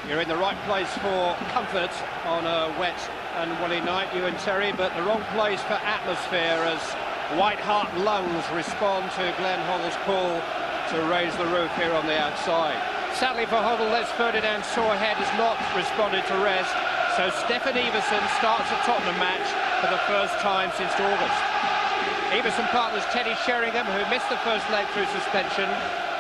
You're in the right place for comfort on a wet and woolly night, you and Terry, but the wrong place for atmosphere as White Hart lungs respond to Glenn Hoddle's call to raise the roof here on the outside. Sadly for Hoddle, Les Ferdinand Sorehead has not responded to rest, so Stefan Everson starts a Tottenham match for the first time since August. Everson partners Teddy Sheringham, who missed the first leg through suspension.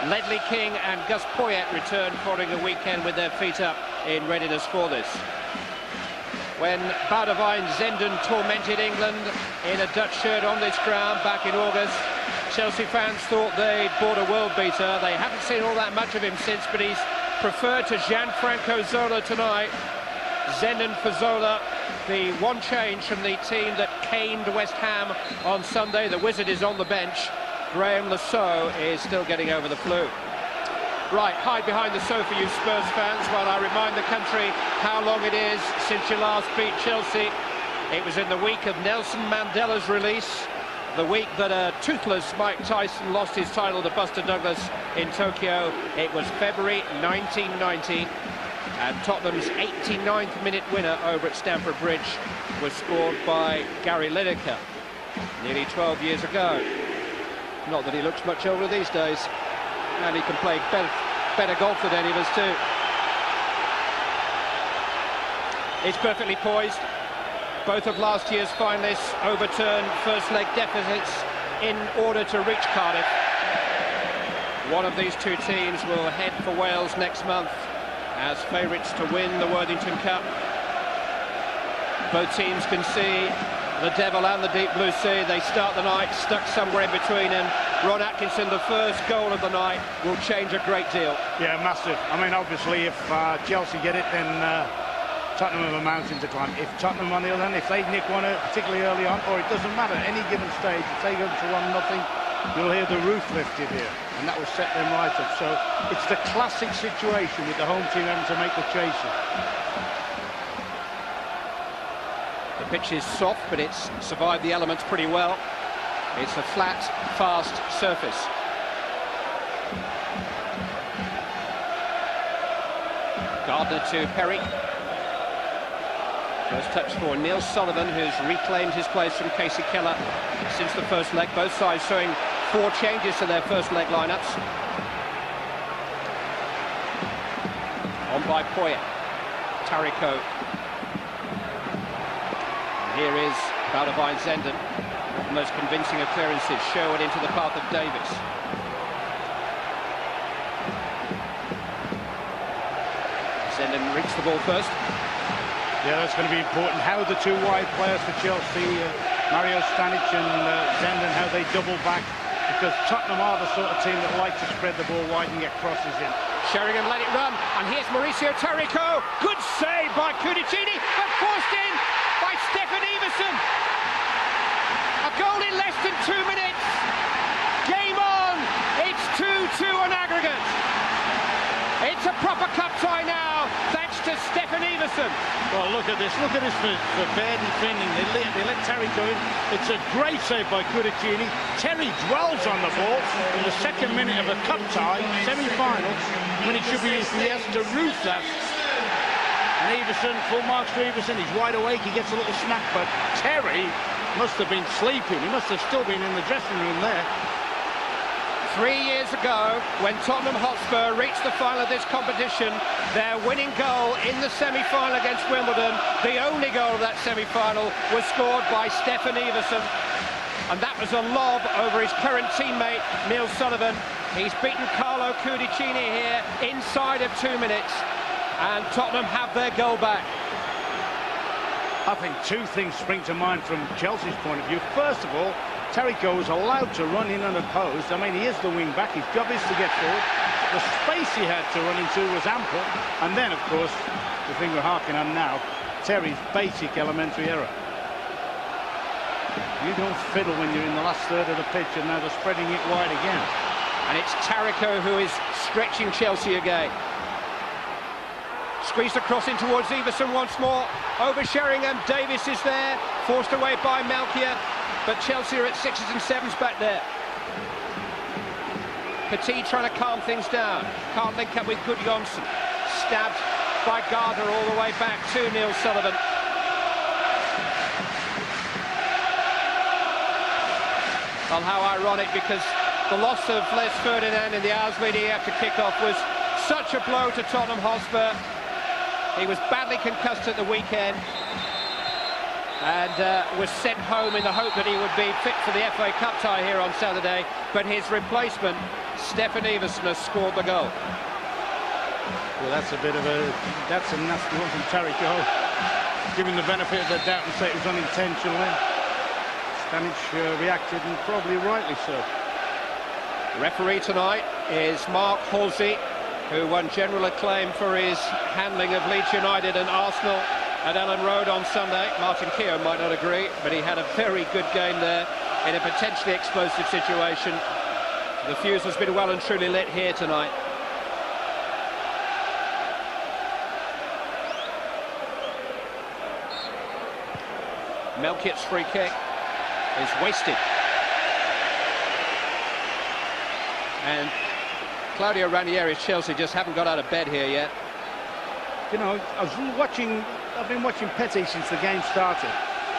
Ledley King and Gus Poyet return following a weekend with their feet up in readiness for this. When Boudewijn Zenden tormented England in a Dutch shirt on this ground back in August, Chelsea fans thought they'd bought a world beater. They haven't seen all that much of him since, but he's preferred to Gianfranco Zola tonight. Zenden for Zola, the one change from the team that caned West Ham on Sunday. The Wizard is on the bench. Graham Lasso is still getting over the flu. Right, hide behind the sofa, you Spurs fans, while I remind the country how long it is since you last beat Chelsea. It was in the week of Nelson Mandela's release, the week that a toothless Mike Tyson lost his title to Buster Douglas in Tokyo. It was February 1990, and Tottenham's 89th minute winner over at Stamford Bridge was scored by Gary Lineker nearly 12 years ago. Not that he looks much older these days, and he can play better golf than any of us too. It's perfectly poised. Both of last year's finalists overturned first leg deficits in order to reach Cardiff. One of these two teams will head for Wales next month as favourites to win the Worthington Cup. Both teams can see the devil and the deep blue sea. They start the night stuck somewhere in between, and Ron Atkinson, the first goal of the night, will change a great deal. Yeah, massive. I mean, obviously, if Chelsea get it, then Tottenham have a mountain to climb. If Tottenham, on the other hand, if they nick one particularly early on, or it doesn't matter, any given stage, if they go to 1-0, you'll hear the roof lifted here, and that will set them right up. So it's the classic situation with the home team having to make the chaser. The pitch is soft, but it's survived the elements pretty well. It's a flat, fast surface. Gardner to Perry. First touch for Neil Sullivan, who's reclaimed his place from Casey Keller since the first leg. Both sides showing 4 changes to their first leg lineups. On by Poyet. Tariko. Here is Boudewijn Zenden. Not the most convincing of clearances. Sherwood into the path of Davis. Zenden reached the ball first. Yeah, that's going to be important. How the two wide players for Chelsea, Mario Stanic and Zenden, how they double back. Because Tottenham are the sort of team that like to spread the ball wide and get crosses in. Sheringham let it run. And here's Mauricio Tariko. Good save by Cudicini, but forced in by Stefan Everson. A goal in less than 2 minutes. Game on. It's 2-2 on aggregate. It's a proper cup tie now, thanks to Stefan Everson. Well, look at this for Baird and Finning. They let Terry go in. It's a great save by Cudicini. Terry dwells on the ball in the second minute of a cup tie, semi-final, when it should be he has to roof that. And Everson, full marks to Everson. He's wide awake, he gets a little smack, but Terry must have been sleeping. He must have still been in the dressing room there. 3 years ago, when Tottenham Hotspur reached the final of this competition, their winning goal in the semi-final against Wimbledon, the only goal of that semi-final, was scored by Stefan Everson. And that was a lob over his current teammate, Neil Sullivan. He's beaten Carlo Cudicini here inside of 2 minutes. And Tottenham have their goal back. I think 2 things spring to mind from Chelsea's point of view. First of all, Tariko was allowed to run in unopposed. I mean, he is the wing-back. His job is to get forward. The space he had to run into was ample. And then, of course, the thing we're harking on now, Terry's basic elementary error. You don't fiddle when you're in the last third of the pitch, and now they're spreading it wide again. And it's Tariko who is stretching Chelsea again. Squeezed across in towards Everson once more. Over Sheringham, Davis is there, forced away by Malkia. But Chelsea are at 6s and 7s back there. Petit trying to calm things down. Can't link up with Gudjonsson. Stabbed by Gardner all the way back to Neil Sullivan. Well, how ironic, because the loss of Les Ferdinand in the hours leading up to kick-off was such a blow to Tottenham Hotspur. He was badly concussed at the weekend and was sent home in the hope that he would be fit for the FA Cup tie here on Saturday, but his replacement, Stefan Everson, has scored the goal. Well, that's a nasty one from Terry Cole. Give him the benefit of the doubt and say it was unintentional. Stanic reacted, and probably rightly so. Referee tonight is Mark Halsey, who won general acclaim for his handling of Leeds United and Arsenal at Ellen Road on Sunday. Martin Keown might not agree, but he had a very good game there in a potentially explosive situation. The fuse has been well and truly lit here tonight. Melchiot's free kick is wasted. And Claudio Ranieri's Chelsea just haven't got out of bed here yet. You know, I've been watching Petty since the game started.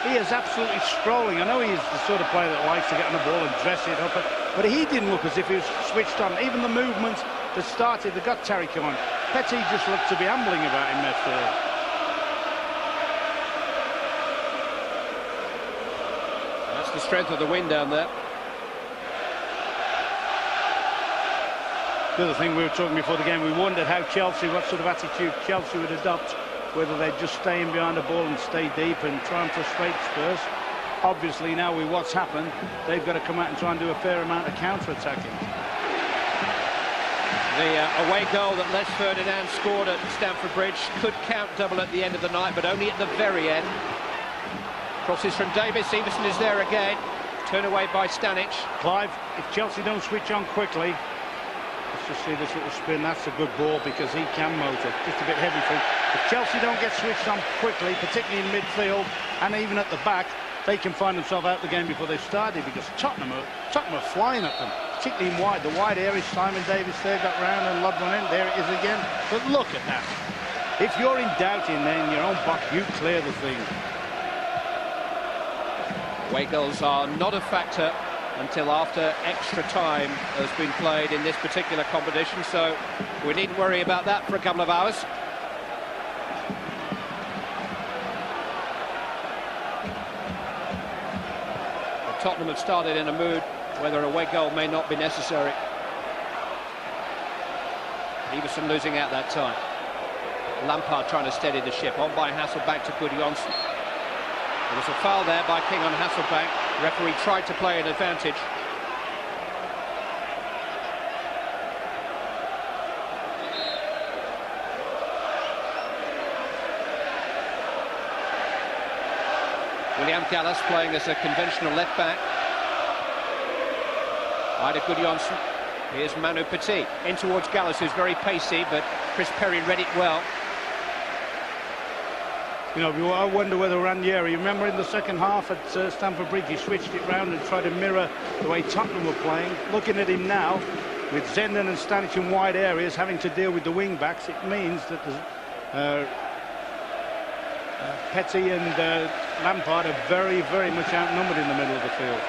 He is absolutely strolling. I know he's the sort of player that likes to get on the ball and dress it up, but he didn't look as if he was switched on. Even the movement that started, that got Terry on, Petty just looked to be ambling about in midfield. That's the strength of the wind down there. The other thing, we were talking before the game, we wondered how what sort of attitude Chelsea would adopt, whether they'd just stay in behind the ball and stay deep and try and frustrate Spurs. Obviously now with what's happened, they've got to come out and try and do a fair amount of counter-attacking. The away goal that Les Ferdinand scored at Stamford Bridge could count double at the end of the night, but only at the very end. Crosses from Davis, Everson is there again, turn away by Stanic. Clive, if Chelsea don't switch on quickly, let's just see this little spin. That's a good ball because he can motor. Just a bit heavy for him. If Chelsea don't get switched on quickly, particularly in midfield and even at the back, they can find themselves out the game before they've started, because Tottenham are flying at them, particularly in wide. The wide area, Simon Davis there got round and lobbed one in. There it is again. But look at that. If you're in doubt in there in your own box, you clear the thing. Away goals are not a factor until after extra time has been played in this particular competition, so we needn't worry about that for a couple of hours. But Tottenham have started in a mood where an away goal may not be necessary. Everson losing out that time. Lampard trying to steady the ship. On by Hasselbank to Gudjonsson. There was a foul there by King on Hasselbank. Referee tried to play an advantage. William Gallas playing as a conventional left-back. Ida Gudjonsson. Here's Manu Petit. In towards Gallas, who's very pacey, but Chris Perry read it well. You know, I wonder whether Ranieri, you remember in the second half at Stamford Bridge, he switched it round and tried to mirror the way Tottenham were playing. Looking at him now, with Zenden and Stanic in wide areas, having to deal with the wing-backs, it means that Petty and Lampard are very, very much outnumbered in the middle of the field.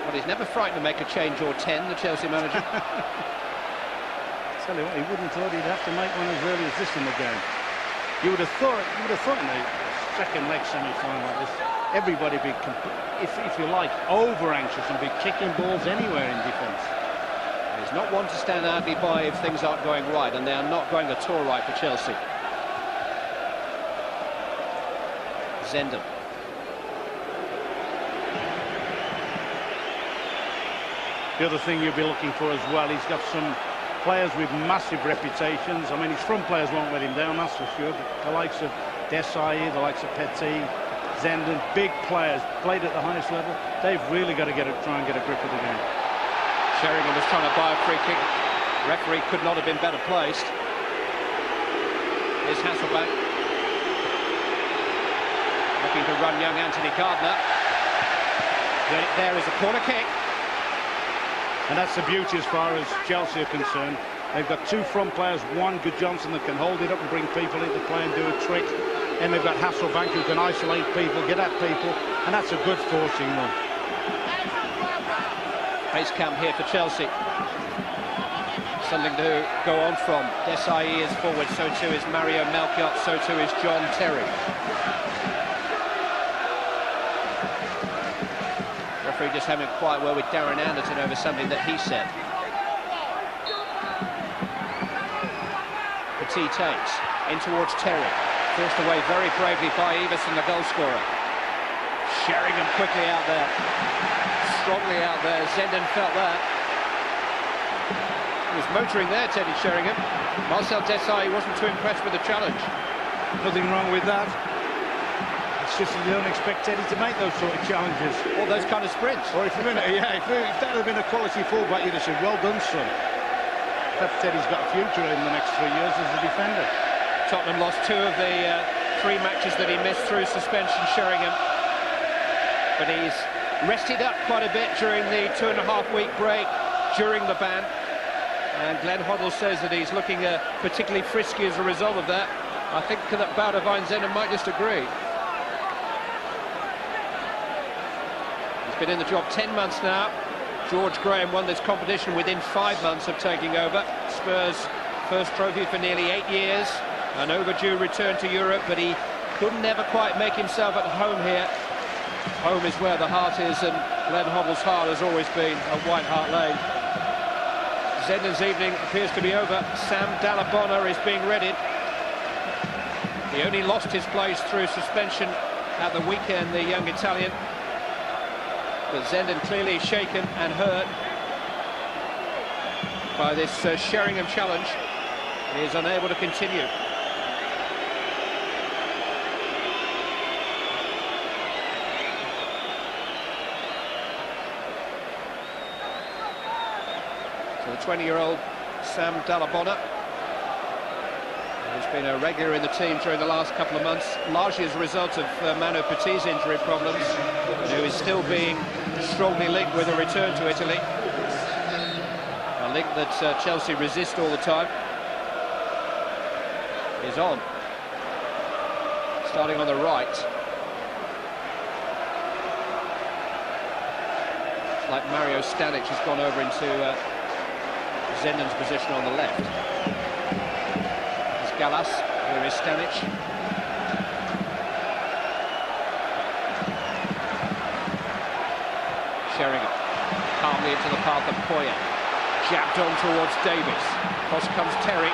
Well, he's never frightened to make a change or 10, the Chelsea manager. Tell you what, he wouldn't have thought he'd have to make one as early as this in the game. You would have thought in the second leg semi-final like this, everybody be, if you like, over-anxious and be kicking balls anywhere in defence. He's not one to stand idly by if things aren't going right, and they are not going at all right for Chelsea. Zenden. The other thing you'll be looking for as well, he's got some players with massive reputations. I mean, his front players won't let him down, that's for sure. But the likes of Desai, the likes of Petit, Zenden, big players, played at the highest level. They've really got to try and get a grip of the game. Sheringham was trying to buy a free kick. Referee could not have been better placed. Here's Hasselbank. Looking to run young Anthony Gardner. There is a corner kick. And that's the beauty as far as Chelsea are concerned. They've got two front players, one Good Johnson that can hold it up and bring people into play and do a trick. And they've got Hasselbank who can isolate people, get at people, and that's a good forcing run. Base camp here for Chelsea. Something to go on from. Desai is forward, so too is Mario Melchiot, so too is John Terry. Referee just having it quite well with Darren Anderton over something that he said. Petit takes in towards Terry. Forced away very bravely by Everson, the goal scorer. Sheringham quickly out there. Strongly out there. Zenden felt that. He was motoring there, Teddy Sheringham. Marcel Desailly wasn't too impressed with the challenge. Nothing wrong with that. It's just you don't expect Teddy to make those sort of challenges. Or those kind of sprints. Or if that had been a quality fullback, you'd have said, well done, son. Perhaps Teddy's got a future in the next 3 years as a defender. Tottenham lost 2 of the 3 matches that he missed through suspension, Sheringham. But he's rested up quite a bit during the 2.5-week break during the ban. And Glenn Hoddle says that he's looking particularly frisky as a result of that. I think that Bouda Zenden might just agree. He's been in the job 10 months now. George Graham won this competition within 5 months of taking over. Spurs' first trophy for nearly 8 years. An overdue return to Europe, but he couldn't ever quite make himself at home here. Home is where the heart is, and Glenn Hoddle's heart has always been at White Hart Lane. Zenden's evening appears to be over. Sam Dallabona is being readied. He only lost his place through suspension at the weekend, the young Italian. But Zenden clearly shaken and hurt by this Sheringham challenge. He is unable to continue. So the 20-year-old Sam Dallabona, who's been a regular in the team during the last couple of months, largely as a result of Manu Petit's injury problems, and who is still being strongly linked with a return to Italy. A link that Chelsea resist all the time. Is on. Starting on the right. It's like Mario Stanic has gone over into Zenden's position on the left. There's Gallas, here is Stanic. Sheringham, calmly into the path of Poya. Jabbed on towards Davis. Across comes Terry.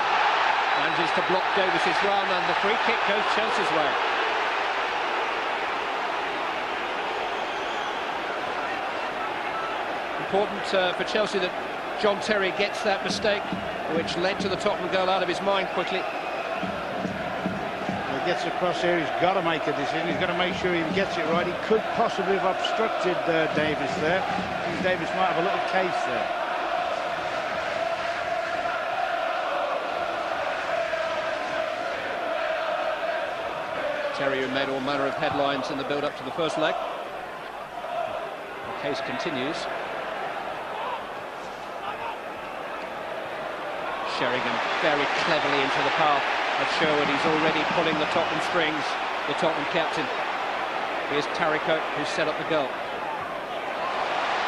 Manages to block Davis's run, and the free kick goes Chelsea's way. Important for Chelsea that John Terry gets that mistake, which led to the Tottenham goal, out of his mind quickly. When he gets across here, he's got to make a decision. He's got to make sure he gets it right. He could possibly have obstructed Davis there. I think Davis might have a little case there. Terry, who made all manner of headlines in the build-up to the first leg. The case continues. Sheringham very cleverly into the path of Sherwood. He's already pulling the Tottenham strings, the Tottenham captain. Here's Tariko, who set up the goal.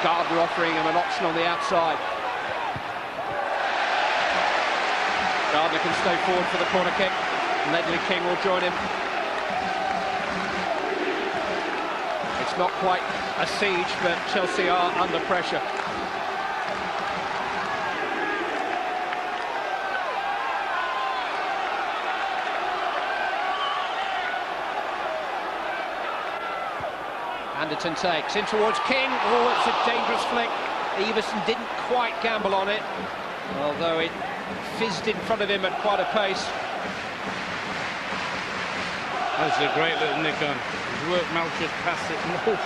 Gardner offering him an option on the outside. Gardner can stay forward for the corner kick. Ledley King will join him. It's not quite a siege, but Chelsea are under pressure. Anderton takes in towards King. Oh, it's a dangerous flick. Everson didn't quite gamble on it, although it fizzed in front of him at quite a pace. That's a great little nick on. He's worked Melchior's past it. No.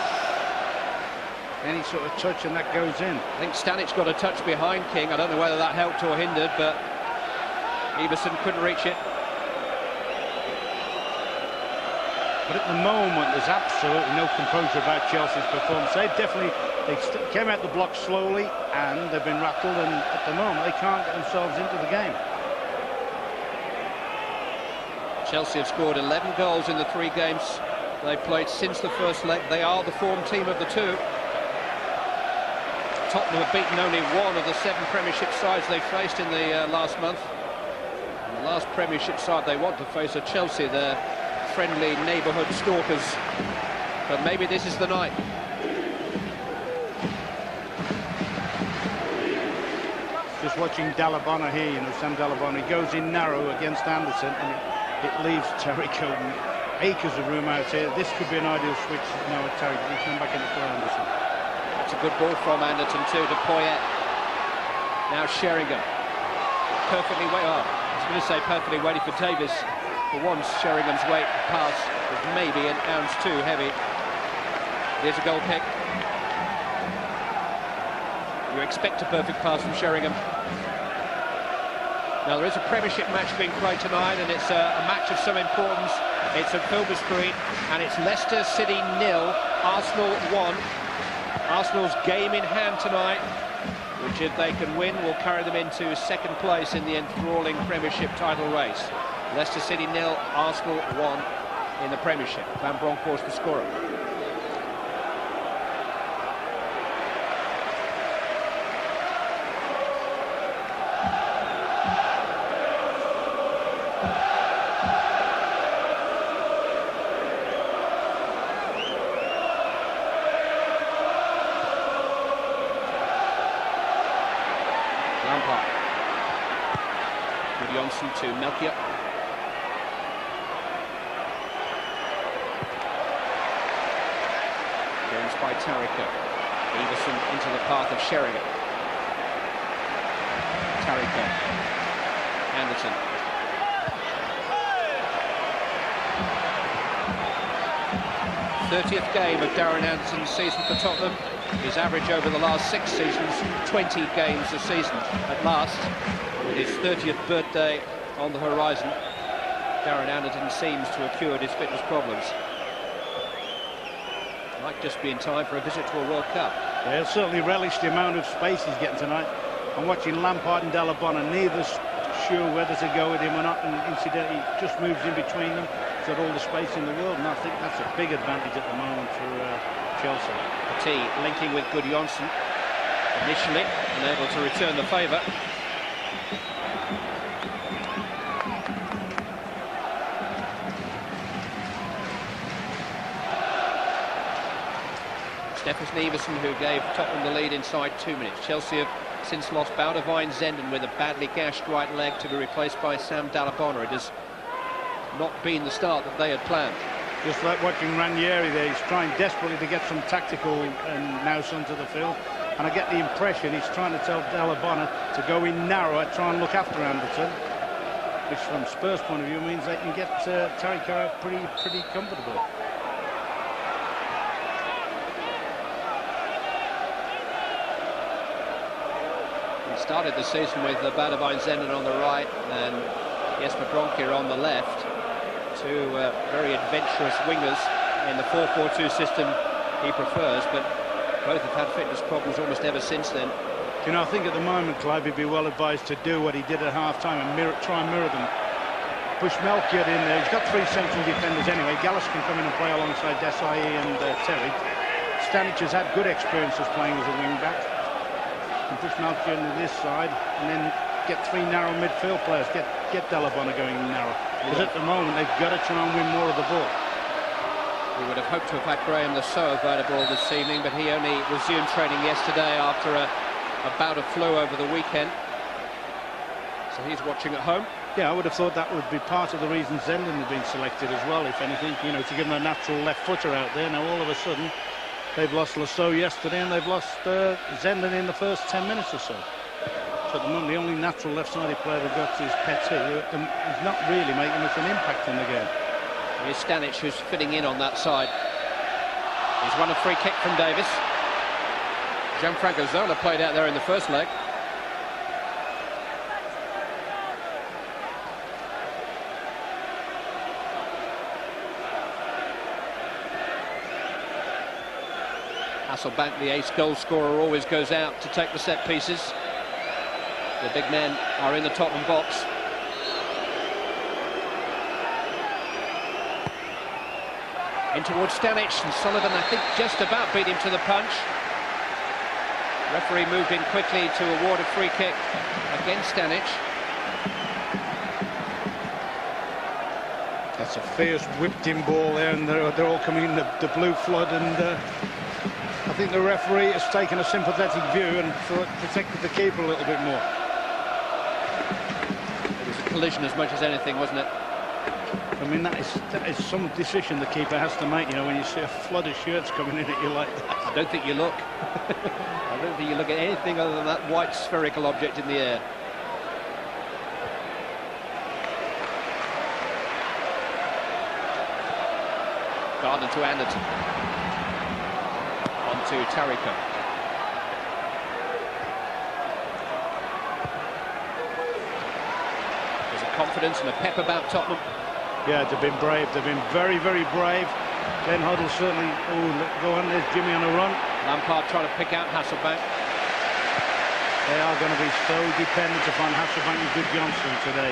Any sort of touch and that goes in. I think Stanic's got a touch behind King. I don't know whether that helped or hindered, but Everson couldn't reach it. But at the moment, there's absolutely no composure about Chelsea's performance. They came out the block slowly, and they've been rattled, and at the moment, they can't get themselves into the game. Chelsea have scored 11 goals in the 3 games they played since the first leg. They are the form team of the 2. Tottenham have beaten only 1 of the 7 Premiership sides they faced in the last month. And the last Premiership side they want to face are Chelsea, their friendly neighbourhood stalkers. But maybe this is the night. Just watching Dalabona here, Sam Dalabona, he goes in narrow against Anderson, and it leaves Terry Coden acres of room out here. This could be an ideal switch now with Terry. He'll come back into for Anderson. It's a good ball from Anderson too to Poyet. Now Sheringham. Perfectly I was going to say perfectly waiting for Davis. For once, Sheringham's weight pass was maybe an ounce too heavy. There's a goal kick. You expect a perfect pass from Sheringham. Now there is a Premiership match being played tonight, and it's a match of some importance. It's at Filbert Street, and it's Leicester City 0, Arsenal 1. Arsenal's game in hand tonight, which if they can win will carry them into 2nd place in the enthralling Premiership title race. Leicester City 0, Arsenal 1 in the Premiership. Van Bronckhorst the scorer. To Melchior. Gains by Tariko. Everson into the path of Sheringham. Tariko. Anderson. '30th game of Darren Anderson's season for Tottenham. His average over the last 6 seasons, 20 games a season. At last, with his 30th birthday on the horizon, Darren Anderson seems to have cured his fitness problems. Might just be in time for a visit to a World Cup. Yeah, he'll certainly relish the amount of space he's getting tonight. I'm watching Lampard and Dalabona, neither sure whether to go with him or not, and incidentally just moves in between them. He's got all the space in the world, and I think that's a big advantage at the moment for Chelsea. Petit linking with Gudjonsson initially, unable to return the favour. Stefan Everson, who gave Tottenham the lead inside 2 minutes. Chelsea have since lost Boudewijn Zenden with a badly gashed right leg to be replaced by Sam Dalabona. It has not been the start that they had planned. Just like watching Ranieri there, he's trying desperately to get some tactical and nous onto the field. And I get the impression he's trying to tell Dalabona to go in narrower, try and look after Anderson, which from Spurs' point of view means they can get Tariko out pretty comfortably. Started the season with Boudewijn Zenden on the right and Jesper Bronkier on the left. 2 very adventurous wingers in the 4-4-2 system he prefers, but both have had fitness problems almost ever since then. You know, I think at the moment, Clive, he'd be well advised to do what he did at half-time and try and mirror them. Push Melchior in there. He's got 3 central defenders anyway. Gallas can come in and play alongside Desai and Terry. Stanic has had good experiences playing as a wing-back. Push Melchior into this side and then get 3 narrow midfield players, get Dalabona going narrow, because at the moment they've got to try and win more of the ball. We would have hoped to have had Graham Lasso available this evening, but he only resumed training yesterday after a bout of flu over the weekend, so he's watching at home. Yeah, I would have thought that would be part of the reason Zenden had been selected as well, if anything, you know, to give them a natural left footer out there. Now all of a sudden they've lost Lasso yesterday, and they've lost Zenden in the first 10 minutes or so. So at the moment, the only natural left-sided player they've got is Petit, who is not really making much an impact in the game. Here's Stanic, who's fitting in on that side. He's won a free kick from Davis. Gianfranco Zola played out there in the first leg. Hasselbank, the ace goal scorer, always goes out to take the set pieces. The big men are in the Tottenham box. In towards Stanic, and Sullivan, I think, just about beat him to the punch. Referee moved in quickly to award a free kick against Stanic. That's a fierce whipped-in ball there, and they're all coming in the blue flood, and I think the referee has taken a sympathetic view and thought protected the keeper a little bit more. It was a collision as much as anything, wasn't it? I mean, that is some decision the keeper has to make, you know, when you see a flood of shirts coming in at you like that. I don't think you look. I don't think you look at anything other than that white spherical object in the air. Gardner to Anderton. On to Tariko. There's a confidence and a pep about Tottenham. Yeah, they've been brave. They've been very, very brave. Glenn Hoddle certainly. Oh, go on, there's Jimmy on a run. Lampard trying to pick out Hasselbank. They are going to be so dependent upon Hasselbank and Good Johnson today.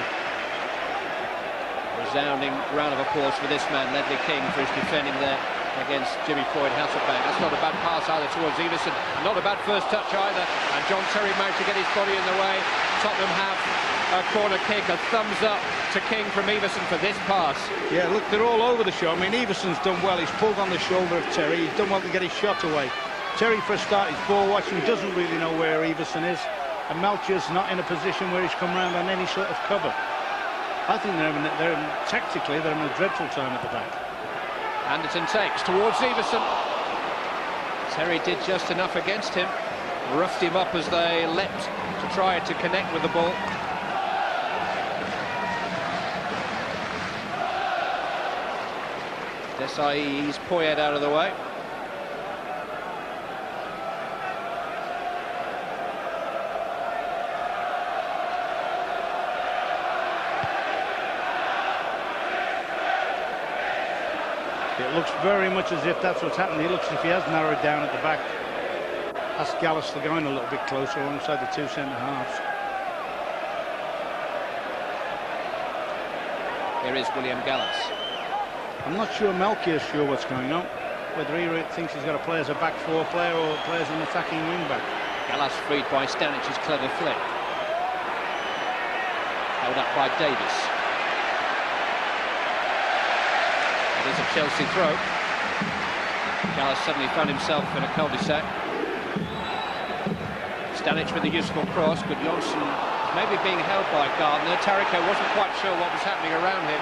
Resounding round of applause for this man, Ledley King, for his defending there against Jimmy Floyd Hasselbank. That's not a bad pass either towards Everson, and not a bad first touch either. And John Terry managed to get his body in the way. Tottenham have a corner kick, a thumbs up to King from Everson for this pass. Yeah, look, they're all over the show. I mean, Everson's done well. He's pulled on the shoulder of Terry. He's done well to get his shot away. Terry, for a start, is ball watching, doesn't really know where Everson is, and Melchior's not in a position where he's come round on any sort of cover. I think tactically they're in a dreadful time at the back. Anderton takes towards Everson. Terry did just enough against him, roughed him up as they leapt to try to connect with the ball. Desai's Poyet out of the way. It looks very much as if that's what's happening. He looks as if he has narrowed down at the back. That's Gallas going a little bit closer alongside the two centre-halves. Here is William Gallas. I'm not sure Melchior's sure what's going on. Whether he thinks he's got to play as a back four player or play as an attacking wing-back. Gallas freed by Stanic's clever flick. Held up by Davis. It is a Chelsea throw. Gallas suddenly found himself in a cul-de-sac. Stanic with a useful cross. Good Johnson maybe being held by Gardner. Tariko wasn't quite sure what was happening around him.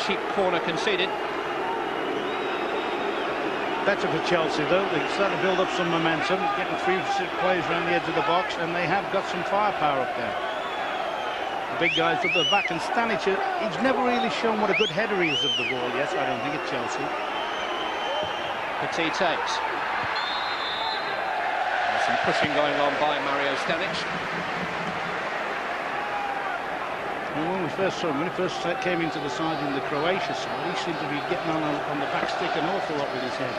Cheap corner conceded. Better for Chelsea though. They're starting to build up some momentum, getting 3 players around the edge of the box, and they have got some firepower up there. The big guys up the back, and Stanic, he's never really shown what a good header he is of the ball yet, I don't think, at Chelsea. Petit takes. There's some pushing going on by Mario Stanic. Well, when we first saw him, when he first came into the side in the Croatia side, he seemed to be getting on the back stick an awful lot with his head.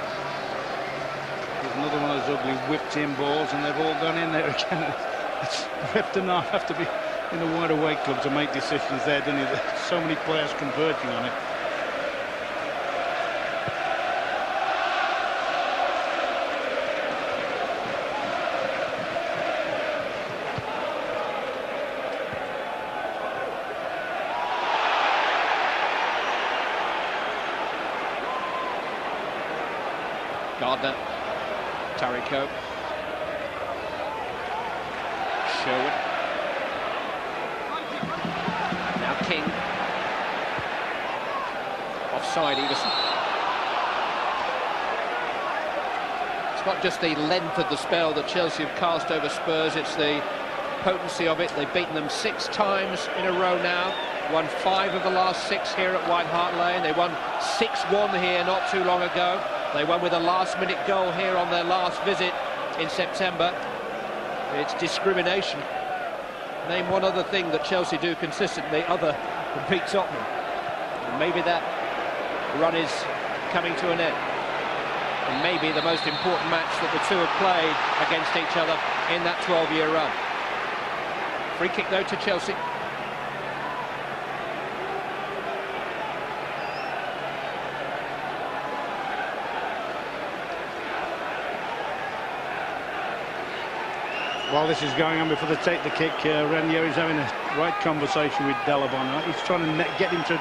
There's another one of those ugly whipped-in balls, and they've all gone in there again. It's Rep to not have to be in a wider weight club to make decisions there, doesn't he? There's so many players converging on it. Gardner, Tariko, Sherwood, now King, offside Everson. It's not just the length of the spell that Chelsea have cast over Spurs, it's the potency of it. They've beaten them 6 times in a row now, won 5 of the last 6 here at White Hart Lane. They won 6-1 here not too long ago. They won with a last-minute goal here on their last visit in September. It's discrimination. Name one other thing that Chelsea do consistently other than beat Tottenham. And maybe that run is coming to an end. and maybe the most important match that the two have played against each other in that 12-year run. Free kick though to Chelsea. While this is going on, before they take the kick, Ranieri's having a right conversation with Delabon. He's trying to get him to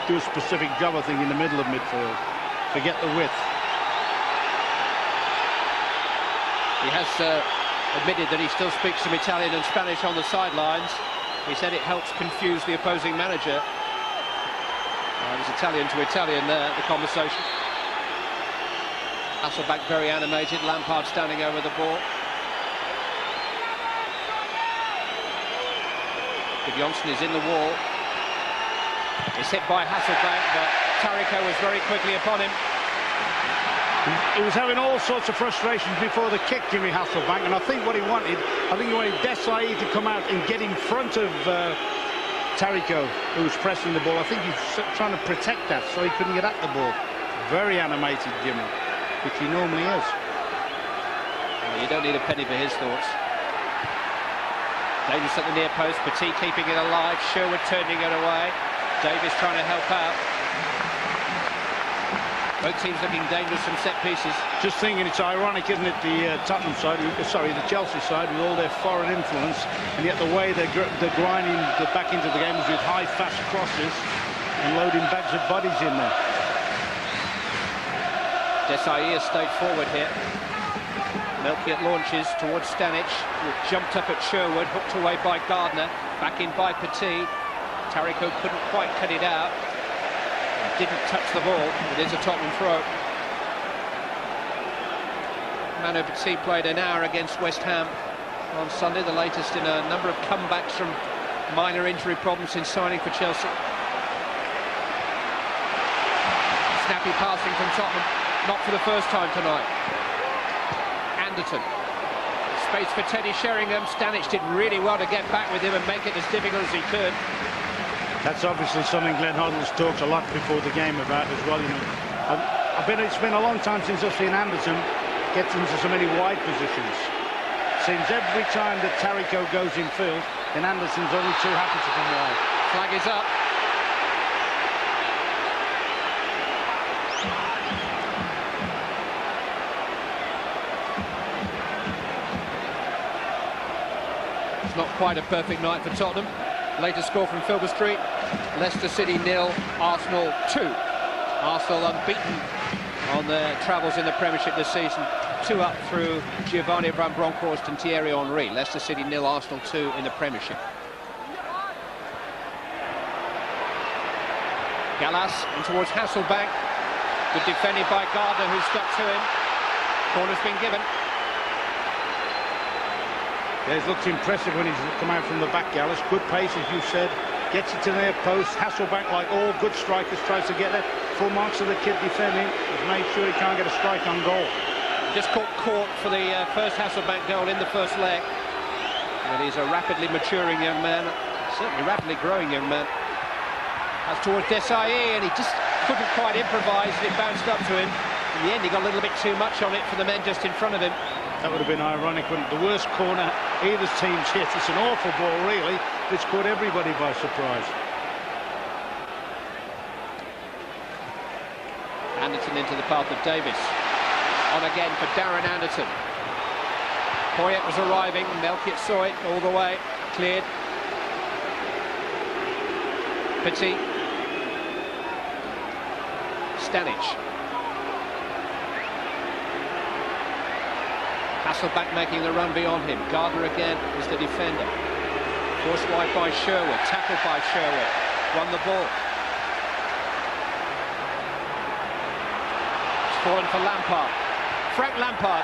do a specific job, I think, in the middle of midfield. Forget the width. He has admitted that he still speaks some Italian and Spanish on the sidelines. He said it helps confuse the opposing manager. It was Italian to Italian there, the conversation. Hasselbank very animated, Lampard standing over the ball. Johnson is in the wall. It's hit by Hasselbank, but Tarico was very quickly upon him. He was having all sorts of frustrations before the kick, Jimmy Hasselbank, and I think what he wanted, Desai to come out and get in front of Tarico, who was pressing the ball. I think he's trying to protect that so he couldn't get at the ball. Very animated, Jimmy, which he normally is. Well, you don't need a penny for his thoughts. Davis at the near post, Petit keeping it alive, Sherwood turning it away, Davis trying to help out. Both teams looking dangerous from set pieces. Just thinking it's ironic, isn't it, the Tottenham side, the Chelsea side, with all their foreign influence, and yet the way they're grinding back into the game is with high, fast crosses and loading bags of bodies in there. Desai has stayed forward here. Melchiot launches towards Stanic, who jumped up at Sherwood, hooked away by Gardner, back in by Petit. Tarico couldn't quite cut it out, didn't touch the ball. It is a Tottenham throw. Manu Petit played an hour against West Ham on Sunday, the latest in a number of comebacks from minor injury problems in signing for Chelsea. Snappy passing from Tottenham, not for the first time tonight. Anderton. Space for Teddy Sheringham. Stanic did really well to get back with him and make it as difficult as he could. That's obviously something Glenn Hoddle's talked a lot before the game about as well. You know, it's been a long time since I've seen Anderton get into so many wide positions. Seems every time that Tarico goes in field, then Anderson's only too happy to come wide. Flag is up. It's not quite a perfect night for Tottenham. Latest score from Filbert Street, Leicester City 0, Arsenal 2. Arsenal unbeaten on their travels in the Premiership this season. 2 up through Giovanni Van Bronckhorst and Thierry Henry. Leicester City 0, Arsenal 2 in the Premiership. Gallas in towards Hasselbank. Good defending by Gardner, who stuck to him. Corner's been given. Yeah, he's looked impressive when he's come out from the back, Gallas. Good pace, as you said. Gets it to their post. Hasselbank, like all good strikers, tries to get there. Full marks of the kid defending. He's made sure he can't get a strike on goal. Just caught for the first Hasselbank goal in the first leg. But he's a rapidly maturing young man. Certainly rapidly growing young man. That's towards Desai, and he just couldn't quite improvise, and it bounced up to him. In the end, he got a little bit too much on it for the men just in front of him. That would have been ironic when the worst corner either team's hit. It's an awful ball, really. It's caught everybody by surprise. Anderton into the path of Davis. On again for Darren Anderton. Poyet was arriving. Melchiot saw it all the way. Cleared. Petit. Stanic. Hasselbank making the run beyond him. Gardner again is the defender. Forced wide by Sherwood. Tackled by Sherwood. Won the ball. It's fallen for Lampard. Frank Lampard.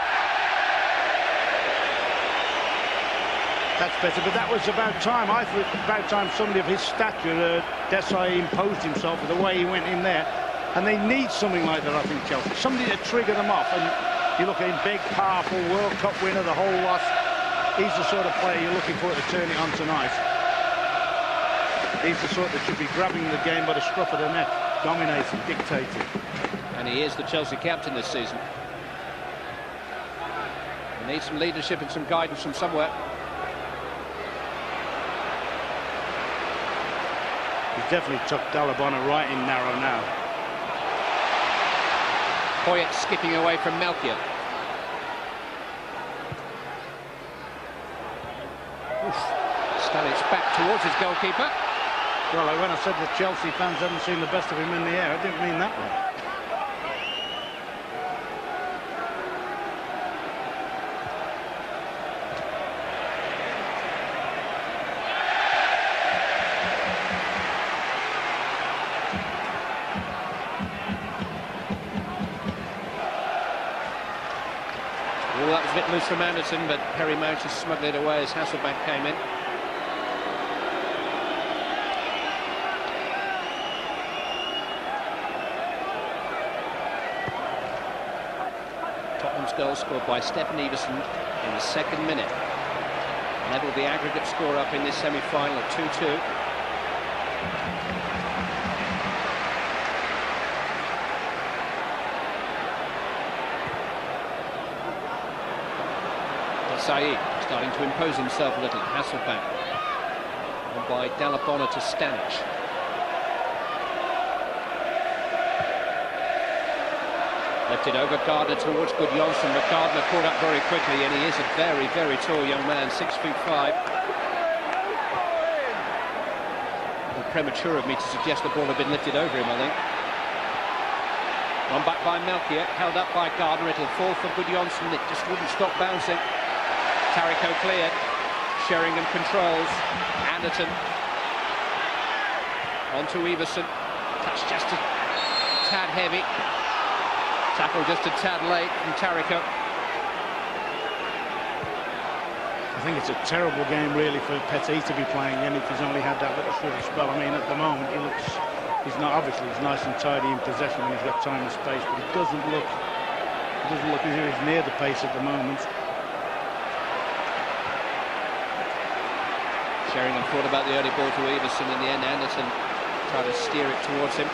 That's better, but that was about time. I thought about time somebody of his stature, Desai, imposed himself with the way he went in there. And they need something like that, I think, Chelsea. Somebody to trigger them off. And you look at him, big, powerful, World Cup winner, the whole lot. He's the sort of player you're looking for to turn it on tonight. He's the sort that should be grabbing the game by the scruff of the neck, dominating, dictating. And he is the Chelsea captain this season. Needs some leadership and some guidance from somewhere. He's definitely took Dalabona right in narrow now. Poyet skipping away from Melchior. Stanic back towards his goalkeeper. Well, when I said that Chelsea fans hadn't seen the best of him in the air, I didn't mean that one. Well, that was a bit loose from Anderson, but Perry Mount smuggled it away as Hasselbank came in. Tottenham's goal scored by Stefan Iversen in the 2nd minute. Leveled the aggregate score up in this semi-final at 2-2. Saeed starting to impose himself a little. Hasselbank on by Dalabona to Stanic. Lifted over Gardner towards Gudjonsson, but Gardner caught up very quickly, and he is a very, very tall young man, 6'5". Well, premature of me to suggest the ball had been lifted over him, I think. One back by Melchior, held up by Gardner. It'll fall for Gudjonsson. It just wouldn't stop bouncing. Tariko cleared. Sheringham controls. Anderton. On to Iversen. Touch just a tad heavy. Tackle just a tad late from Tariko. I think it's a terrible game, really, for Petit to be playing in if he's only had that little sort of spell. I mean, at the moment, he's not, obviously, he's nice and tidy in possession when he's got time and space, but it doesn't look as if he's near the pace at the moment. Sheringham thought about the early ball to Iversen. In the end, Anderson tried to steer it towards him.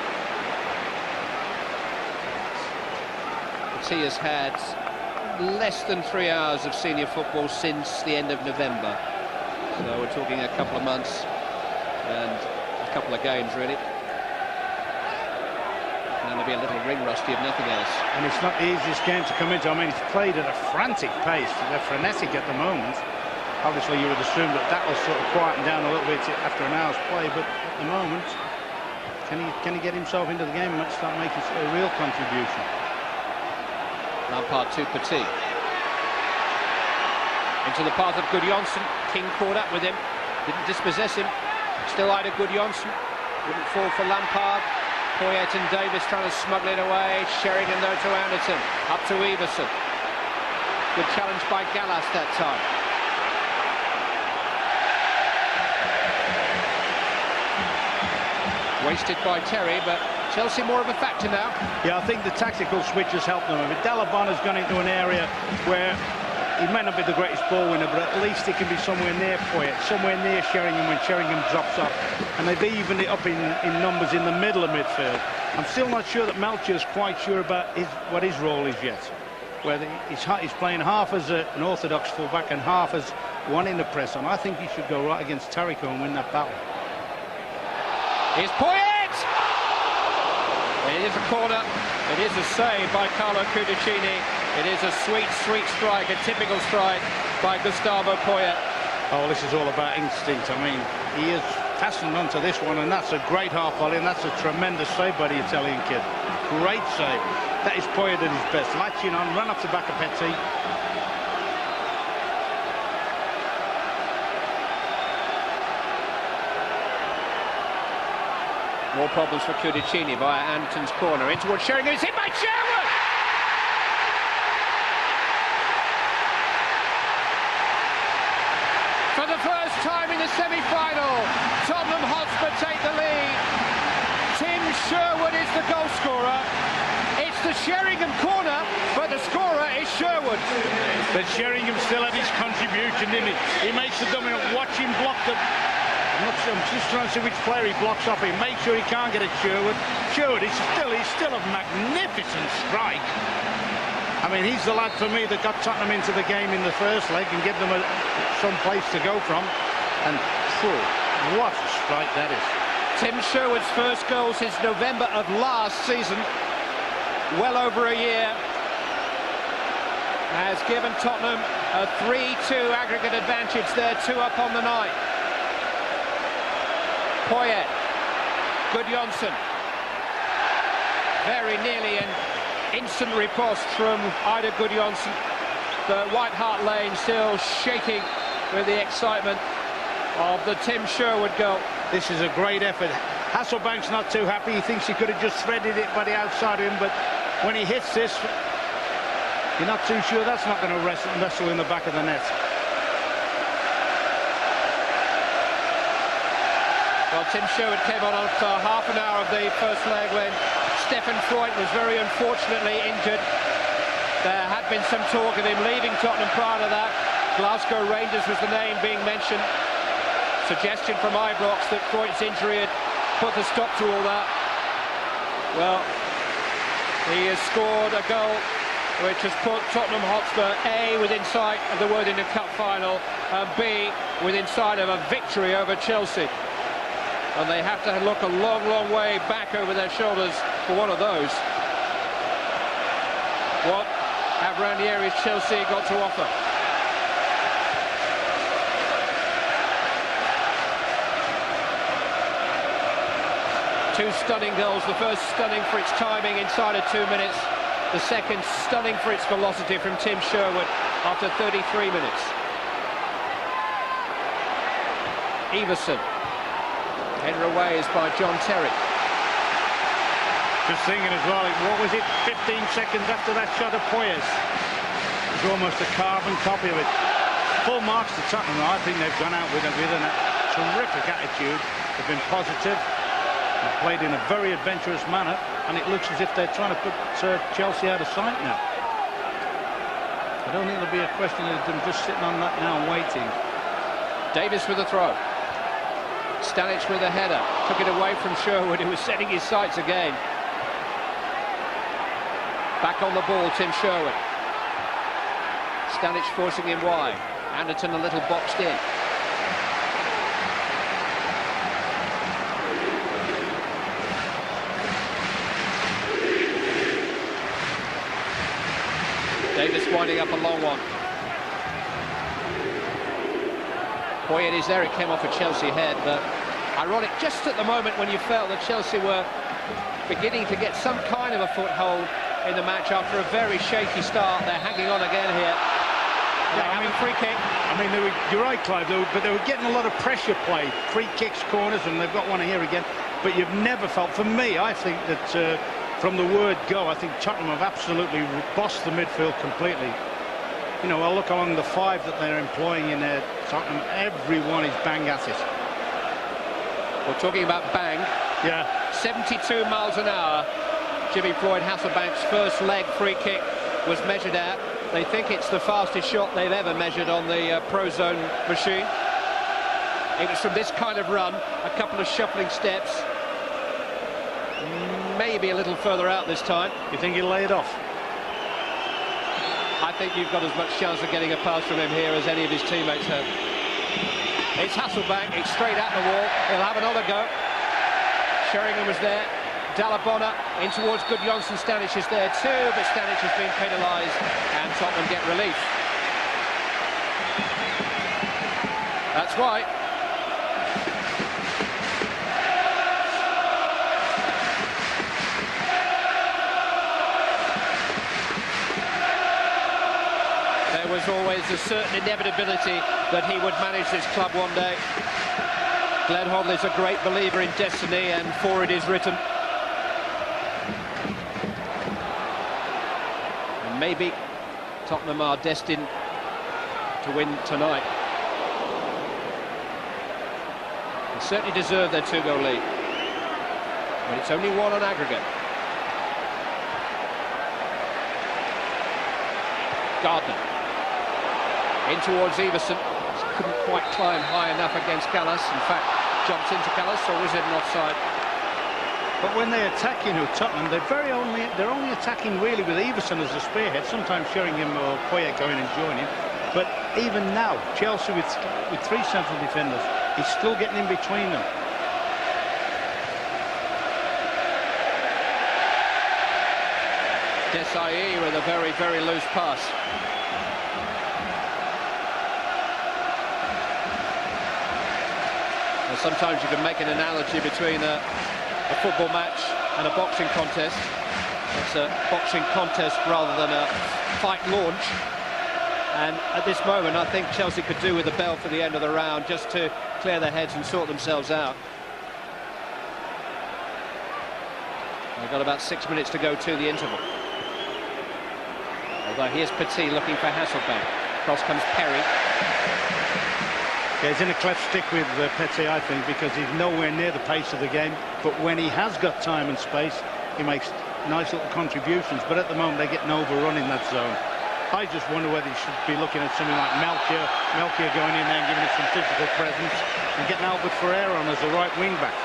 He has had less than 3 hours of senior football since the end of November. So we're talking a couple of months and a couple of games, really. Going to be a little ring rusty if nothing else. And it's not the easiest game to come into. I mean, it's played at a frantic pace. They're frenetic at the moment. Obviously, you would assume that will sort of quieten down a little bit after an hour's play, but at the moment, can he get himself into the game and start making a real contribution? Lampard to Petit. Into the path of Gudjonsson. King caught up with him. Didn't dispossess him. Still eyed Gudjonsson. Wouldn't fall for Lampard. Poyet and Davis trying to smuggle it away. Sheringham though to Anderton. Up to Iversen. Good challenge by Gallas that time. Wasted by Terry, but Chelsea more of a factor now. Yeah, I think the tactical switch has helped them a bit. Dalabona's gone into an area where he may not be the greatest ball winner, but at least he can be somewhere near Poyet, somewhere near Sheringham when Sheringham drops off. And they've evened it up in numbers in the middle of midfield. I'm still not sure that Melchior's quite sure about what his role is yet. Whether he's playing half as an orthodox fullback and half as one in the press. And I think he should go right against Tariko and win that battle. Here's Poyet! It is a corner. It is a save by Carlo Cudicini. It is a sweet, sweet strike, a typical strike by Gustavo Poyet. Oh, this is all about instinct. I mean, he is fastened onto this one, and that's a great half volley, and that's a tremendous save by the Italian kid. Great save. That is Poyet at his best. Latching on, run off the back of Petit. More problems for Cudicini via Anderton's corner. In towards Sheringham. It's hit by Sherwood! For the first time in the semi-final, Tottenham Hotspur take the lead. Tim Sherwood is the goal scorer. It's the Sheringham corner, but the scorer is Sherwood. But Sheringham still had his contribution, didn't he? He makes the dominant. Watch him block the... I'm just trying to see which player he blocks off him. Make sure he can't get at Sherwood. Sherwood is still a magnificent strike. I mean, he's the lad for me that got Tottenham into the game in the first leg and give them some place to go from. And what a strike that is. Tim Sherwood's first goal since November of last season, well over a year, has given Tottenham a 3-2 aggregate advantage. They're 2 up on the night. Poyet, Gudjonsson, very nearly an instant riposte from Ida Gudjonsson. The White Hart Lane still shaking with the excitement of the Tim Sherwood goal. This is a great effort. Hasselbank's not too happy. He thinks he could have just threaded it by the outside of him, but when he hits this, you're not too sure that's not going to wrestle in the back of the net. Well, Tim Sherwood came on after half an hour of the first leg when Stefan Freund was very unfortunately injured. There had been some talk of him leaving Tottenham prior to that. Glasgow Rangers was the name being mentioned. Suggestion from Ibrox that Freund's injury had put a stop to all that. Well, he has scored a goal which has put Tottenham Hotspur A within sight of the Worthington Cup final and B within sight of a victory over Chelsea. And they have to look a long, long way back over their shoulders for one of those. What have Ranieri's Chelsea got to offer? Two stunning goals. The first stunning for its timing inside of 2 minutes. The second stunning for its velocity from Tim Sherwood after 33 minutes. Everson. Header away is by John Terry. Just thinking as well, what was it, 15 seconds after that shot of Poyet? It's almost a carbon copy of it. Full marks to Tottenham. I think they've gone out with a terrific attitude. They've been positive. They've played in a very adventurous manner, and it looks as if they're trying to put Chelsea out of sight now. I don't think there'll be a question of them just sitting on that now and waiting. Davis with a throw. Stanic with a header. Took it away from Sherwood, who was setting his sights again. Back on the ball, Tim Sherwood. Stanic forcing him wide. Anderton a little boxed in. Davis winding up a long one. Poyet is there. It came off a Chelsea head, but ironic just at the moment when you felt that Chelsea were beginning to get some kind of a foothold in the match after a very shaky start. They're hanging on again here. Free kick. I mean, you're right, Clive, but they were getting a lot of pressure play. Free kicks, corners, and they've got one here again. But you've never felt, for me, I think that from the word go, I think Tottenham have absolutely bossed the midfield completely. You know, I'll look along the 5 that they're employing in there. Tottenham, everyone is bang at it. We're talking about bang. Yeah. 72 miles an hour. Jimmy Floyd Hasselbank's first leg free kick was measured at. They think it's the fastest shot they've ever measured on the Prozone machine. It was from this kind of run, a couple of shuffling steps. Maybe a little further out this time. You think he'll lay it off? I think you've got as much chance of getting a pass from him here as any of his teammates have. It's Hasselbank, it's straight at the wall. He'll have another go. Sheringham was there. Dalabona in towards Gudjonsson. Stanic is there too, but Stanic has been penalised and Tottenham get relief. That's right. There was always a certain inevitability that he would manage this club one day. Glenn Hoddle is a great believer in destiny, and for it is written. And maybe Tottenham are destined to win tonight. They certainly deserve their 2-goal lead. But it's only 1 on aggregate. Gardner. In towards Everson. Couldn't quite climb high enough against Callas. In fact, jumped into Callas, or was it an offside? But when they attack, Tottenham, they're only attacking really with Everson as the spearhead, sometimes Sheringham or Poyet going and joining. But even now, Chelsea with three central defenders, he's still getting in between them. Desai with a very, very loose pass. Well, sometimes you can make an analogy between a football match and a boxing contest. It's a boxing contest rather than a fight launch. And at this moment, I think Chelsea could do with a bell for the end of the round just to clear their heads and sort themselves out. They've got about 6 minutes to go to the interval. Although here's Petit looking for Hasselbank. Cross comes Perry. Yeah, he's in a cleft stick with Petit, I think, because he's nowhere near the pace of the game. But when he has got time and space, he makes nice little contributions. But at the moment, they're getting overrun in that zone. I just wonder whether he should be looking at something like Melchior going in there and giving it some physical presence, and getting Albert Ferreira on as the right wing back.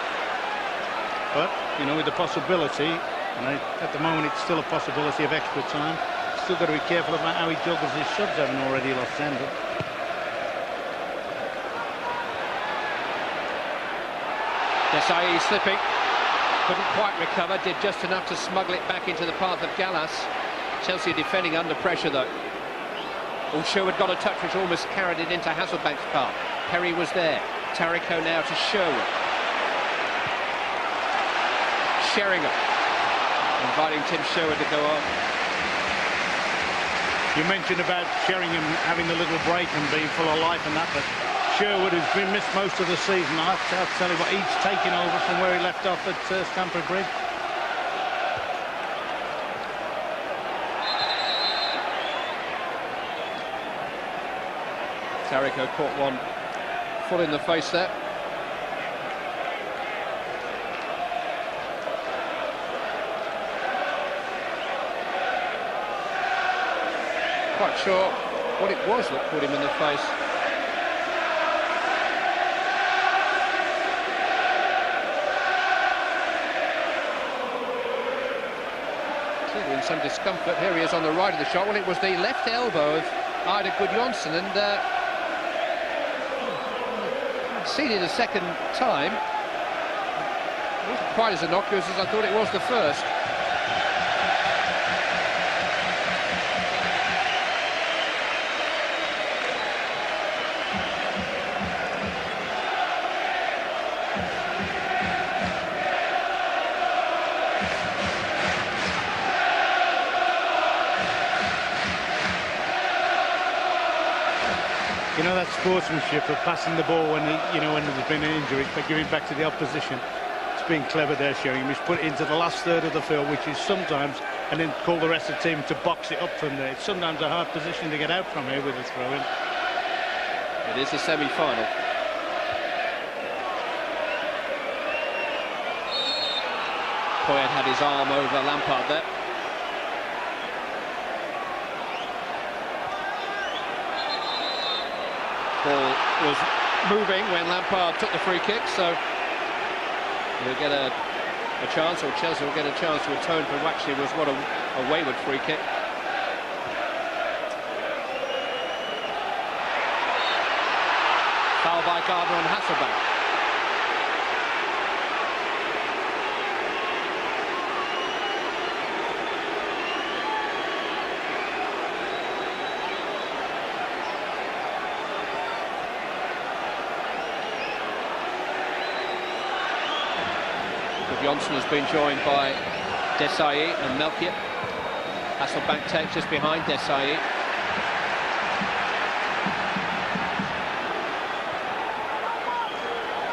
But, with the possibility, and at the moment it's still a possibility of extra time, still got to be careful about how he juggles his subs, having already lost Zender. Desai slipping, couldn't quite recover, did just enough to smuggle it back into the path of Gallas. Chelsea defending under pressure though. Sherwood got a touch which almost carried it into Hasselbank's path. Perry was there. Tarico now to Sherwood. Sheringham inviting Tim Sherwood to go on. You mentioned about Sheringham having the little break and being full of life and that, but Sherwood has been missed most of the season. I have to tell you what, he's taken over from where he left off at Stamford Bridge. Tarico caught one full in the face there. Quite sure what it was that put him in the face. Clearly in some discomfort. Here he is on the right of the shot. Well, it was the left elbow of Ida Gudjonsson, and seen it a second time. It wasn't quite as innocuous as I thought it was the first. That sportsmanship of passing the ball when when there's been an injury, but giving back to the opposition. It's been clever there, Sheringham. He's put it into the last third of the field, which is sometimes, and then call the rest of the team to box it up from there. It's sometimes a hard position to get out from here with a throw-in. It is the semi-final. Poyet had his arm over Lampard there. Ball was moving when Lampard took the free kick, so he'll get a chance, or Chelsea will get a chance to atone for what actually was what a wayward free kick. Foul by Gardner on Hasselbank. Johnson has been joined by Desai and Melchior. Hasselbank takes just behind Desai.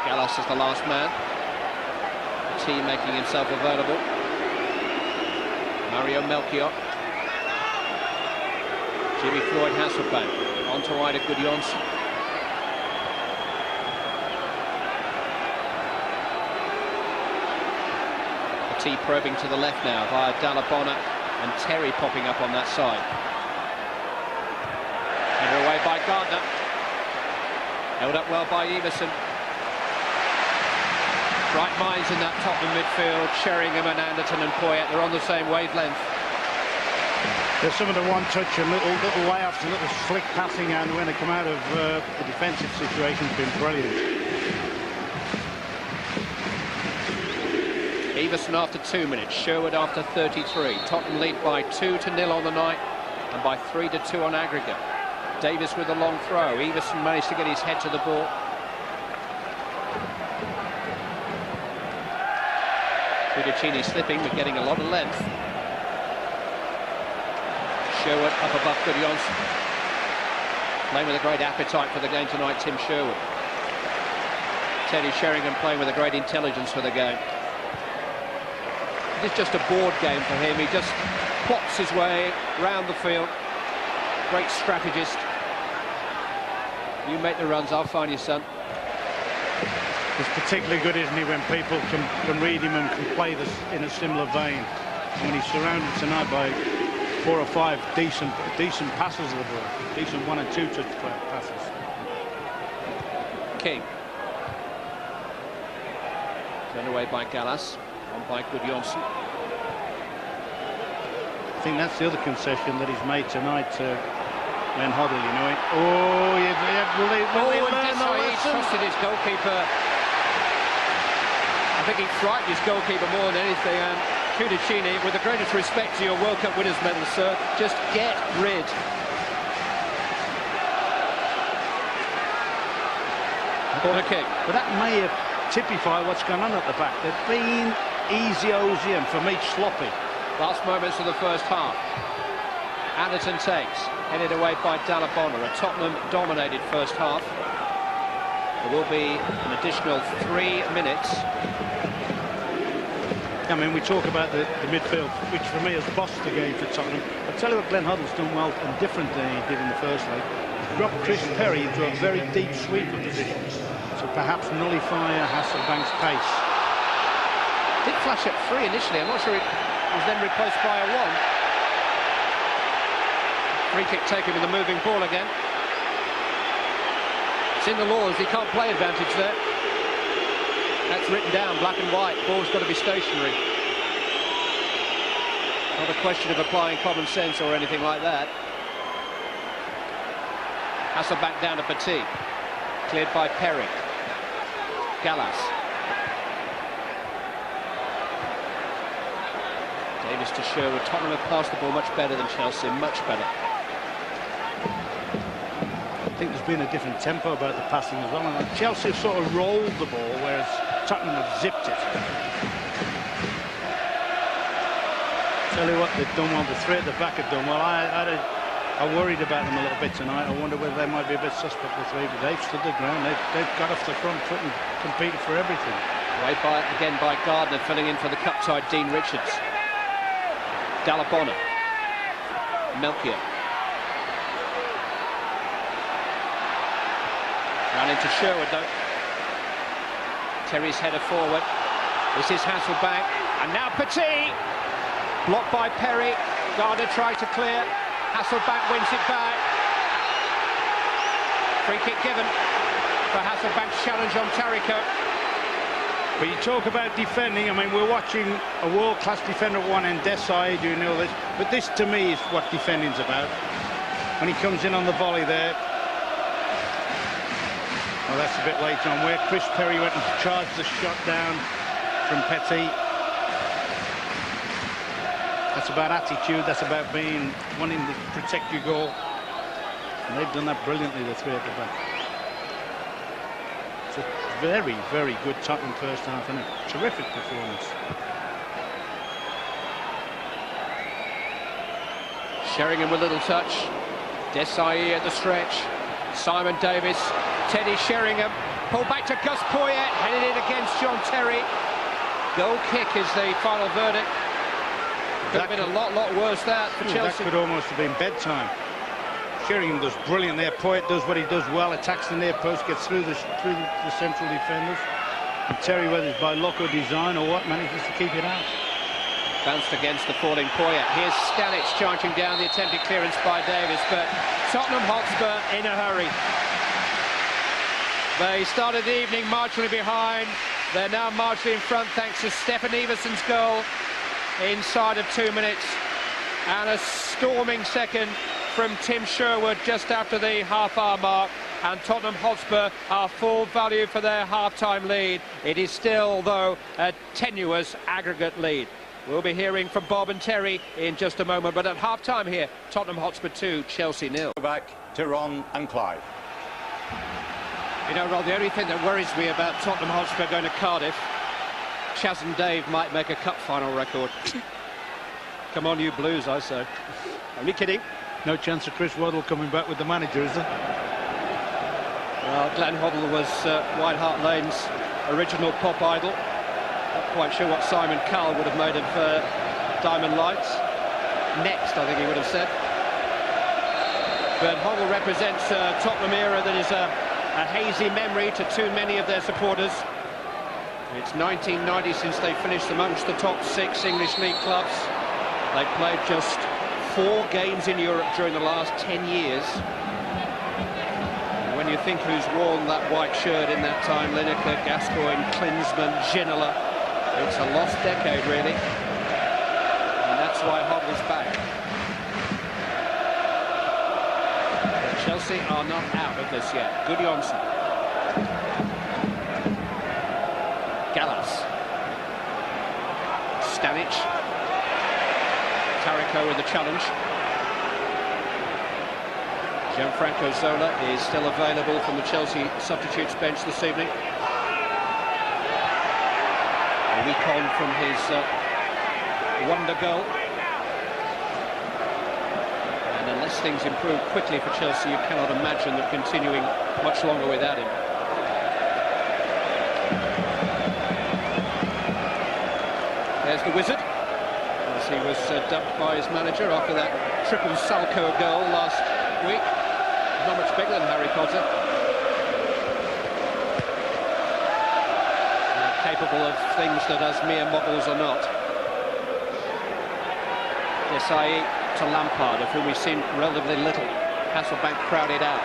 Gallas is the last man. The team making himself available. Mario Melchior. Jimmy Floyd Hasselbank. On to Ida Gudjonsson. Probing to the left now via Dalabona, and Terry popping up on that side. Headed away by Gardner. Held up well by Everson. Bright minds in that Tottenham midfield. Sheringham and Anderton and Poyet, they're on the same wavelength. There's some of the one-touch and little layups and little slick passing, and when they come out of the defensive situation, it's been brilliant. Everson after 2 minutes, Sherwood after 33. Tottenham lead by 2-0 on the night and by 3-2 on aggregate. Davis with a long throw. Everson managed to get his head to the ball. Cudicini slipping but getting a lot of length. Sherwood up above Gudjonsen. Playing with a great appetite for the game tonight, Tim Sherwood. Teddy Sheringham playing with a great intelligence for the game. It's just a board game for him. He just plots his way round the field. Great strategist. You make the runs, I'll find you, son. He's particularly good, isn't he, when people can read him and can play this in a similar vein. And when he's surrounded tonight by 4 or 5 decent passes of the ball, decent 1- and 2-touch passes. King. Turned away by Gallas. On by Gudjonsen. I think that's the other concession that he's made tonight to Glenn Hoddle, you know. He trusted his goalkeeper. I think he frightened his goalkeeper more than anything. And Cudicini, with the greatest respect to your World Cup winners' medal, sir, just get rid. Corner kick. But that may have typified what's going on at the back. They've been easy-osy and for me sloppy. Last moments of the first half. Anderton takes, headed away by Dalabona. A Tottenham-dominated first half. There will be an additional 3 minutes. I mean, we talk about the midfield, which for me has bossed the game for Tottenham. I'll tell you what Glenn Hoddle's done well and different than he did in the first leg. He dropped Chris Perry into a very deep sweeper position to perhaps nullify Hasselbank's pace. Did flash at 3 initially. I'm not sure it was then replaced by a 1. Free kick taken with a moving ball again. It's in the laws, he can't play advantage there. That's written down, black and white. Ball's got to be stationary. Not a question of applying common sense or anything like that. Hasselbank down to Petit. Cleared by Perry. Gallas. Davis to Sherwood. Tottenham have passed the ball much better than Chelsea, much better. I think there's been a different tempo about the passing as well. And Chelsea have sort of rolled the ball, whereas Tottenham have zipped it. Tell you what, they've done well. The three at the back have done well. I worried about them a little bit tonight. I wonder whether they might be a bit suspect, the three, but they've stood their ground. They've got off the front foot and competed for everything. Away again by Gardner, filling in for the cup-side Dean Richards. Dalabona. Melchior. Run into Sherwood though. Terry's header forward. This is Hasselbank. And now Petit. Blocked by Perry. Gardner tries to clear. Hasselbank wins it back. Free kick given for Hasselbank's challenge on Tariko. But you talk about defending. I mean, we're watching a world-class defender at one end, Desai doing all this. But this, to me, is what defending's about. When he comes in on the volley there. Well, that's a bit late on where Chris Perry went and charged the shot down from Petit. That's about attitude. That's about wanting to protect your goal. And they've done that brilliantly, the three at the back. It's a very, very good Tottenham first half and a terrific performance. Sheringham with a little touch. Desai at the stretch. Simon Davis. Teddy Sheringham. Pulled back to Gus Poyet. Headed in against John Terry. Goal kick is the final verdict. Could have been a lot worse that for Chelsea. That could almost have been bedtime. Sheringham does brilliant there. Poyet does what he does well. Attacks the near post. Gets through the central defenders. And Terry, whether it's by luck or design or what, manages to keep it out. Bounced against the falling Poyet. Here's Stanic charging down the attempted clearance by Davis, but Tottenham Hotspur in a hurry. They started the evening marginally behind. They're now marginally in front thanks to Stefan Everson's goal inside of 2 minutes, and a storming second from Tim Sherwood just after the half-hour mark, and Tottenham Hotspur are full value for their half-time lead. It is still, though, a tenuous aggregate lead. We'll be hearing from Bob and Terry in just a moment, but at half-time here, Tottenham Hotspur 2, Chelsea 0. Back to Ron and Clive. You know, Rod, the only thing that worries me about Tottenham Hotspur going to Cardiff, Chaz and Dave might make a cup final record. Come on, you Blues, I say. Only kidding. No chance of Chris Waddle coming back with the manager, is there? Well, Glenn Hoddle was White Hart Lane's original pop idol. Not quite sure what Simon Cowell would have made of Diamond Lights. Next, I think he would have said. But Hoddle represents a Tottenham era that is a hazy memory to too many of their supporters. It's 1990 since they finished amongst the top 6 English league clubs. They played just 4 games in Europe during the last 10 years. And when you think who's worn that white shirt in that time, Lineker, Gascoigne, Klinsmann, Ginola, it's a lost decade, really. And that's why Hoddle's back. But Chelsea are not out of this yet. Gudjonsson. Gallas. Stanic. Tarico with the challenge. Gianfranco Zola is still available from the Chelsea substitutes bench this evening. A week on from his wonder goal. And unless things improve quickly for Chelsea, you cannot imagine them continuing much longer without him. There's the wizard, as he was dubbed by his manager after that triple Salco goal last week. Not much bigger than Harry Potter. Capable of things that us mere models are not. Desai to Lampard, of whom we've seen relatively little. Hasselbank crowded out.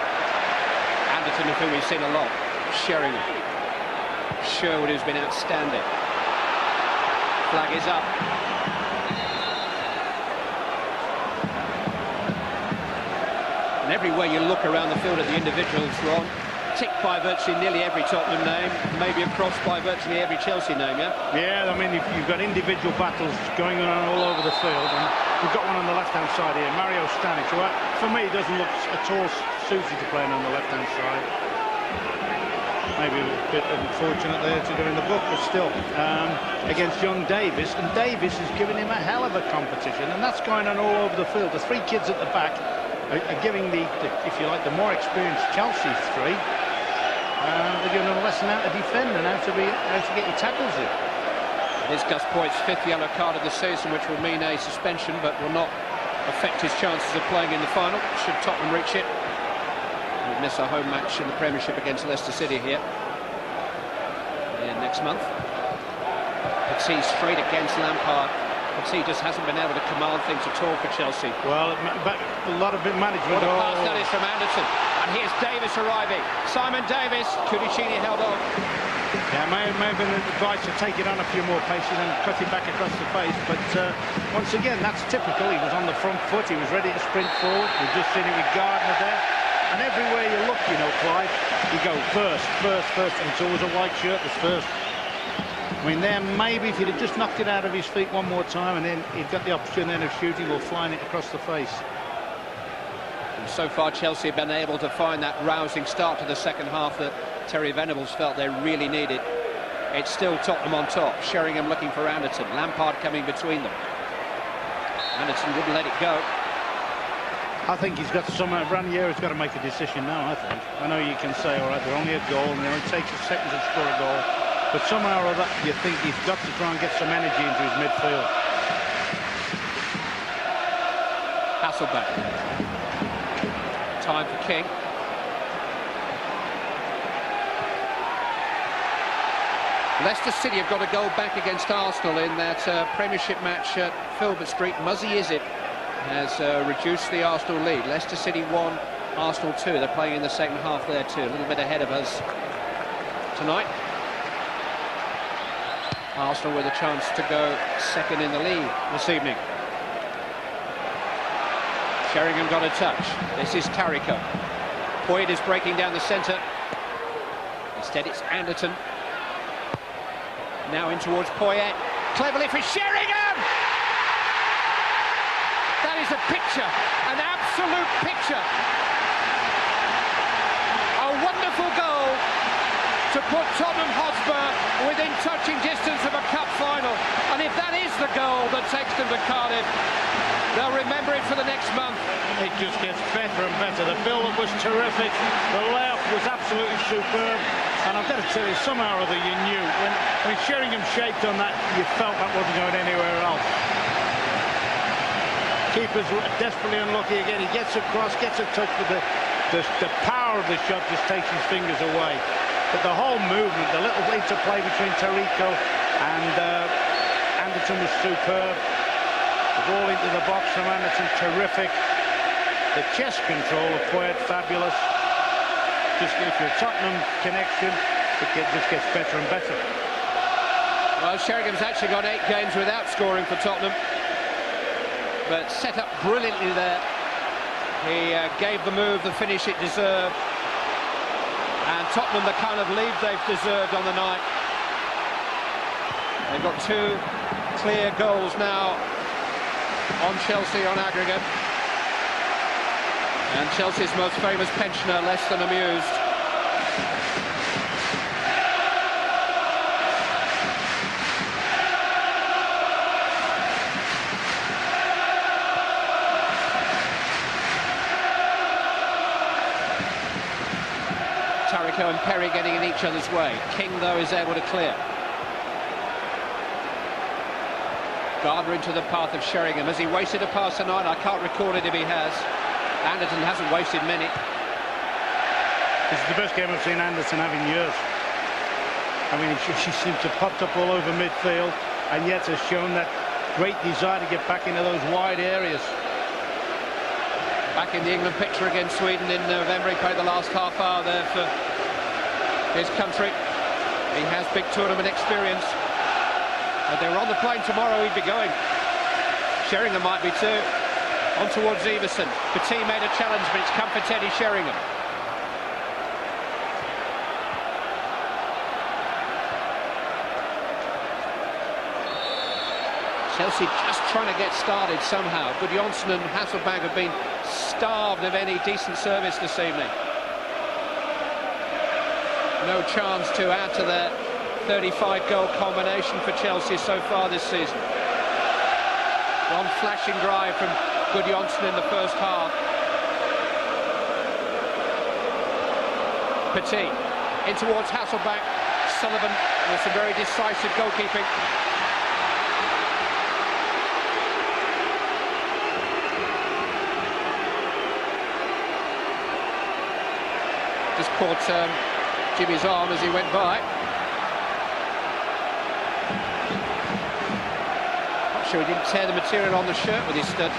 Anderton, of whom we've seen a lot. Sheringham. Sherwood, who's been outstanding. Flag is up. And everywhere you look around the field at the individuals, Ron, ticked by virtually nearly every Tottenham name, maybe across by virtually every Chelsea name, yeah? Yeah, I mean, you've got individual battles going on all over the field, and we've got one on the left-hand side here, Mario Stanic, who for me doesn't look at all suited to playing on the left-hand side. Maybe a bit unfortunate there to go in the book, but still, against young Davis, and Davis is giving him a hell of a competition, and that's going on all over the field. The 3 kids at the back are giving the, if you like, the more experienced Chelsea 3. They're giving them a lesson how to defend and how to get your tackles in. It is Gus Poyt's 5th yellow card of the season, which will mean a suspension, but will not affect his chances of playing in the final, should Tottenham reach it. We'll miss our home match in the Premiership against Leicester City here next month. Petit straight against Lampard. Petit just hasn't been able to command things at all for Chelsea. Well, a lot of management. What a pass that is from Anderson. And here's Davis arriving. Simon Davis. Cudicini held on. Yeah, may have been advised to take it on a few more paces and cut it back across the face. But once again, that's typical. He was on the front foot. He was ready to sprint forward. We've just seen it with Gardner there. And everywhere you look, you know, Clive, you go first. And it's always a white shirt that's first. I mean, there maybe if he'd have just knocked it out of his feet one more time and then he'd got the option then of shooting or flying it across the face. And so far, Chelsea have been able to find that rousing start to the second half that Terry Venables felt they really needed. It's still Tottenham on top. Sheringham looking for Anderton. Lampard coming between them. Anderton wouldn't let it go. I think he's got somehow, Ranieri's got to make a decision now, I think. I know you can say, all right, they're only a goal and it only takes a second to score a goal. But somehow or other, you think he's got to try and get some energy into his midfield. Hasselbank. Time for King. Leicester City have got a goal back against Arsenal in that Premiership match at Filbert Street. Muzzy Izzet has reduced the Arsenal lead. Leicester City 1, Arsenal 2. They're playing in the second half there too, a little bit ahead of us tonight. Arsenal with a chance to go second in the league this evening. Sheringham got a touch. This is Tariko. Poyet is breaking down the centre. Instead it's Anderton. Now in towards Poyet. Cleverly for Sheringham! That is a picture, an absolute picture. A wonderful goal to put Tottenham Hotspur within touching distance of a cup final. And if that is the goal that takes them to Cardiff, they'll remember it for the next month. It just gets better and better. The build-up was terrific. The layoff was absolutely superb. And I've got to tell you, somehow or other you knew. When Sheringham shaped on that, you felt that wasn't going anywhere else. Keeper's desperately unlucky again. He gets across, gets a touch, but the power of the shot just takes his fingers away. But the whole movement, the little interplay between Tariko and Anderton was superb. The ball into the box from Anderton, terrific. The chest control of Poyet, fabulous. Just if you're a Tottenham connection, it just gets better and better. Well, Sheringham's actually got 8 games without scoring for Tottenham, but set up brilliantly there. He gave the move the finish it deserved, and Tottenham the kind of lead they've deserved on the night. They've got 2 clear goals now on Chelsea on aggregate, and Chelsea's most famous pensioner less than amused. Tariko and Perry getting in each other's way. King, though, is able to clear. Gardner into the path of Sheringham. Has he wasted a pass tonight? I can't record it if he has. Anderton hasn't wasted many. This is the best game I've seen Anderton have in years. I mean, she seems to have popped up all over midfield, and yet has shown that great desire to get back into those wide areas. Back in the England picture against Sweden in November. He played the last half hour there for his country. He has big tournament experience. If they were on the plane tomorrow, he'd be going. Sheringham might be too. On towards Everson. Petit made a challenge, but it's come for Teddy Sheringham. Chelsea just trying to get started somehow. Gudjohnsen and Hasselbank have been starved of any decent service this evening. No chance to add to their 35-goal combination for Chelsea so far this season. One flashing drive from Gudjohnsen in the first half. Petit in towards Hasselbank. Sullivan with some very decisive goalkeeping. Just caught Jimmy's arm as he went by. Not sure he didn't tear the material on the shirt with his stud.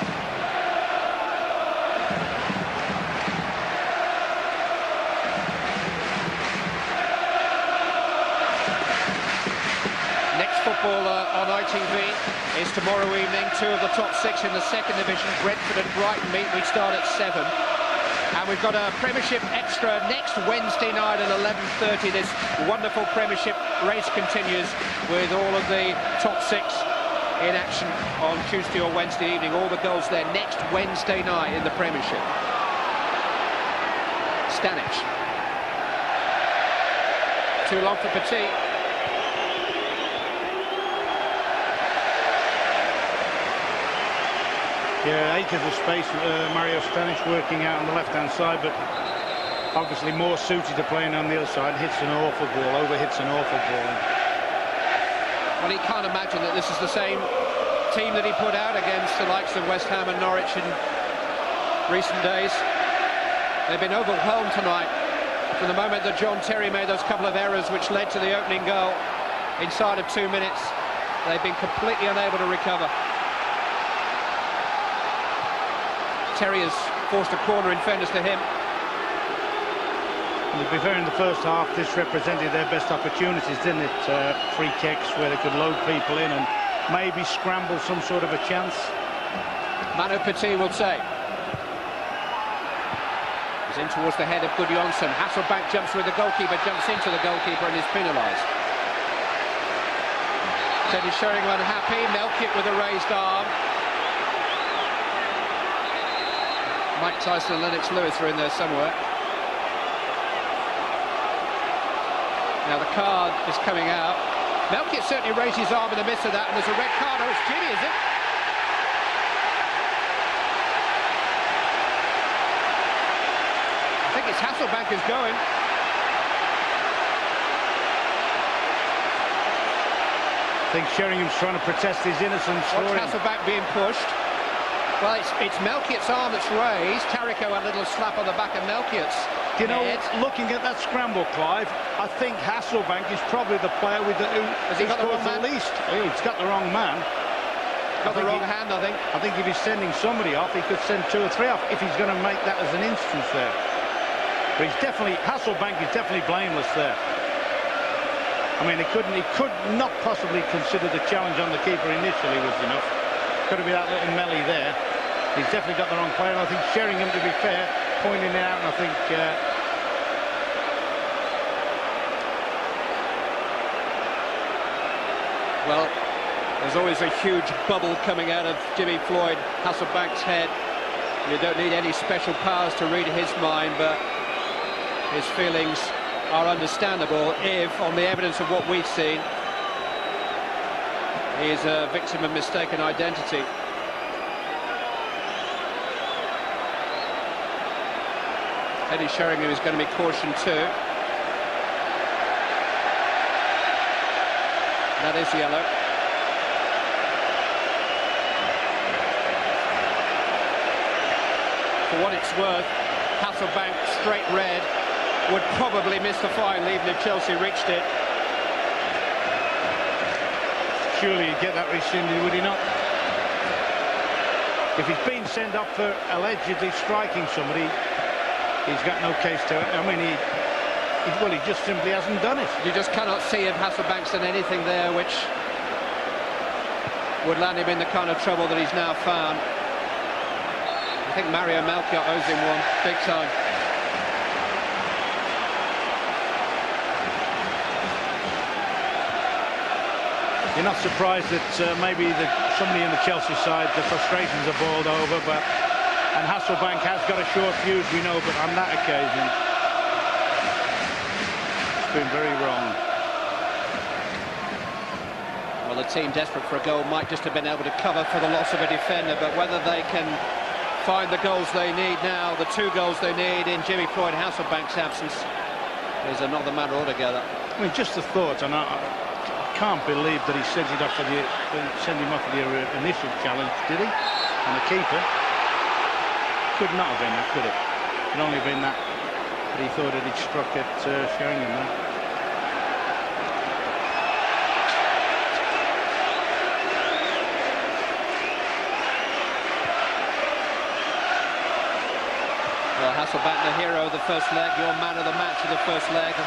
Next football on ITV is tomorrow evening. 2 of the top 6 in the 2nd division. Brentford and Brighton meet. We start at 7. And we've got a Premiership extra next Wednesday night at 11:30. This wonderful Premiership race continues with all of the top 6 in action on Tuesday or Wednesday evening. All the goals there next Wednesday night in the Premiership. Stanic. Too long for Petit. Yeah, acres of space. Mario Stanic working out on the left-hand side, but obviously more suited to playing on the other side. Hits an awful ball, overhits an awful ball. Well, he can't imagine that this is the same team that he put out against the likes of West Ham and Norwich in recent days. They've been overwhelmed tonight from the moment that John Terry made those couple of errors which led to the opening goal. Inside of 2 minutes, they've been completely unable to recover. Terry has forced a corner in fairness to him. And to be fair, in the first half, this represented their best opportunities, didn't it? Free kicks where they could load people in and maybe scramble some sort of a chance. Manu Petit will take. He's in towards the head of Gudjonsson. Hasselbank jumps through the goalkeeper, jumps into the goalkeeper and is penalised. Teddy Sheringham unhappy. Melkit with a raised arm. Mike Tyson and Lennox Lewis are in there somewhere. Now the card is coming out. Melkit certainly raised his arm in the midst of that, and there's a red card. Oh, it's Jimmy, is it? I think it's Hasselbank who's going. I think Sheringham's trying to protest his innocence. Watch Hasselbank being pushed. Well, it's Melkit's arm that's raised. Tariko had a little slap on the back of Melkit's You know, head. looking at that scramble, Clive, I think Hasselbank is probably the player with the Has he got the wrong man? least. Oh, he's got the wrong man. Got the wrong hand, I think. I think if he's sending somebody off, he could send 2 or 3 off if he's going to make that as an instance there. But he's definitely, Hasselbank is definitely blameless there. I mean, he could not possibly consider the challenge on the keeper initially was enough. Could have been that little melee there. He's definitely got the wrong player, and I think Sheringham, to be fair, pointing it out, and I think well, there's always a huge bubble coming out of Jimmy Floyd Hasselbank's head. You don't need any special powers to read his mind, but his feelings are understandable if, on the evidence of what we've seen, he is a victim of mistaken identity. Teddy Sheringham is going to be cautioned too. That is yellow. For what it's worth, Hasselbank straight red would probably miss the final even if Chelsea reached it. surely he'd get that rescinded, would he not? If he's been sent off for allegedly striking somebody, he's got no case to it. I mean, he just simply hasn't done it. You just cannot see if Hasselbank's done anything there which would land him in the kind of trouble that he's now found. I think Mario Melchior owes him one, big time. You're not surprised that maybe somebody in the Chelsea side, the frustrations are boiled over, and Hasselbank has got a short fuse, we know, but on that occasion, it's been very wrong. Well, the team desperate for a goal might just have been able to cover for the loss of a defender, but whether they can find the goals they need now, the 2 goals they need in Jimmy Floyd Hasselbank's absence, is another matter altogether. I mean, just the thought, and I can't believe that he sent him off for the initial challenge, did he? And the keeper could not have been that, could it? It could only have been that he thought that he'd struck at Sheringham there. Well, Hasselbank, the hero of the first leg, your man of the match of the first leg,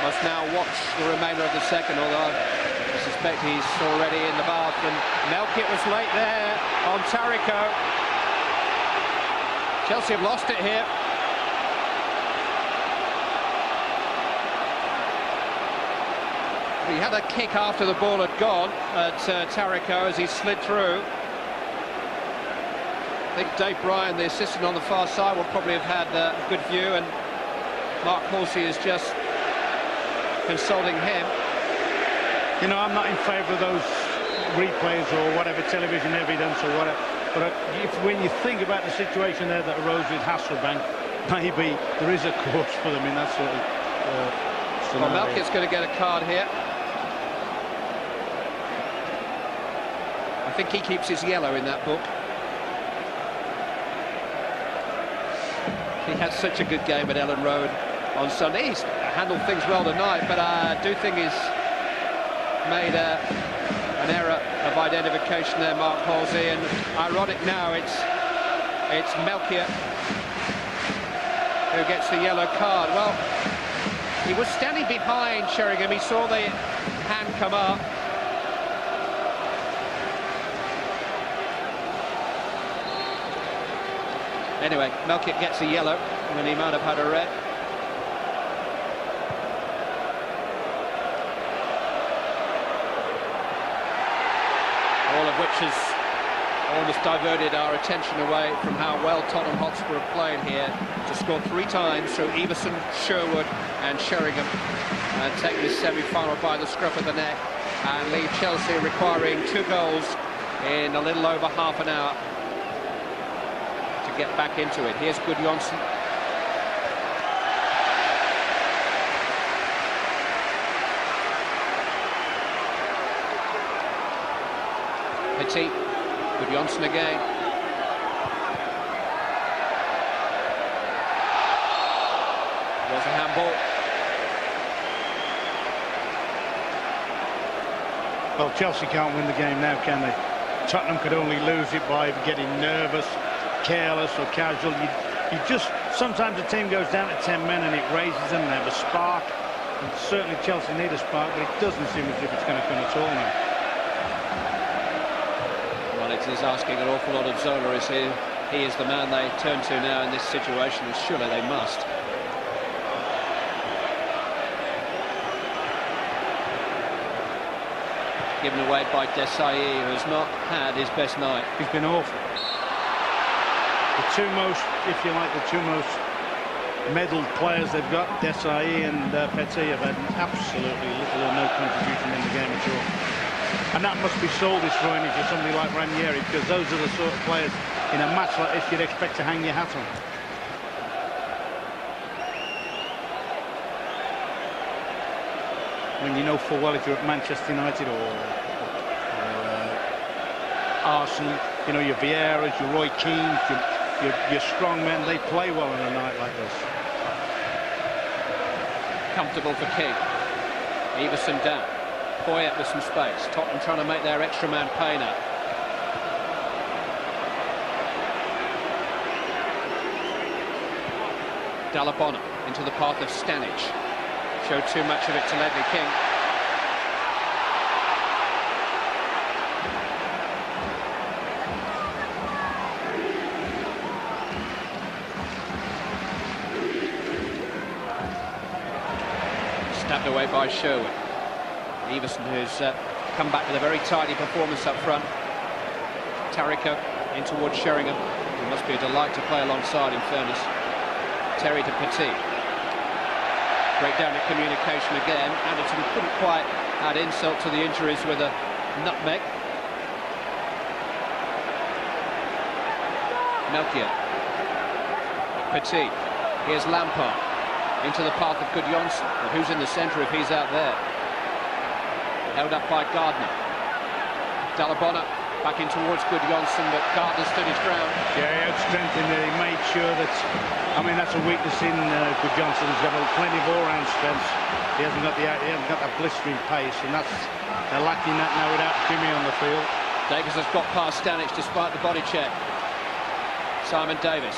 must now watch the remainder of the second, although I suspect he's already in the bath. And Melkit was late there on Tariko. Chelsea have lost it here. He had a kick after the ball had gone at Tariko as he slid through. I think Dave Bryan, the assistant on the far side, will probably have had a good view, and Mark Halsey is just consulting him. You know, I'm not in favour of those replays or whatever, television evidence or whatever, but when you think about the situation there that arose with Hasselbank, maybe there is a cause for them in that sort of scenario. Well, Melkit's going to get a card here. I think he keeps his yellow in that book. He had such a good game at Ellen Road on Sunday. He's handled things well tonight, but I do think he's made an error of identification there, Mark Halsey. And ironic now, it's Melchior who gets the yellow card. Well, He was standing behind Sheringham. He saw the hand come up. Anyway, Melkett gets a yellow when he might have had a red. All of which has almost diverted our attention away from how well Tottenham Hotspur have played here to score 3 times through Everson, Sherwood and Sheringham, and take this semi-final by the scruff of the neck and leave Chelsea requiring 2 goals in a little over half an hour to get back into it. Here's Gudjonsson. Petit, Gudjonsson again. Was a handball. Well, Chelsea can't win the game now, can they? Tottenham could only lose it by getting nervous, careless or casual. You just, sometimes a team goes down to 10 men and it raises them, they have a spark. And certainly Chelsea need a spark, but it doesn't seem as if it's going to come at all now. It is asking an awful lot of Zola. Is he is the man they turn to now in this situation, and surely they must. Given away by Desai, who has not had his best night. He's been awful. The 2 most, if you like, the 2 most medalled players they've got, Desai and Petit, have had absolutely little or no contribution in the game at all. And that must be soul-destroying if you're somebody like Ranieri, because those are the sort of players in a match like this you'd expect to hang your hat on. When you know full well if you're at Manchester United or Arsenal, you know, your Vieiras, your Roy Keane, your strong men, they play well on a night like this. Comfortable for King. Everson down. Poyet with some space. Tottenham trying to make their extra man pay now. Dalabona into the path of Stanic. Showed too much of it to Ledley King. Stabbed away by Sherwood. Everson, who's come back with a very tidy performance up front. Tariko in towards Sheringham. It must be a delight to play alongside, in fairness. Terry to Petit. Breakdown of communication again. Anderton couldn't quite add insult to the injuries with a nutmeg. Melchior. Petit. Here's Lampard. Into the path of Gudjonsson. But who's in the centre if he's out there? Held up by Gardner. Dalabona back in towards Gudjonsson, but Gardner stood his ground. Yeah, he had strength in there. He made sure that, I mean, that's a weakness in Gudjonsson. He's got plenty of all-round strength. He hasn't got that blistering pace, and they're lacking that now without Jimmy on the field. Davis has got past Stanic despite the body check. Simon Davis.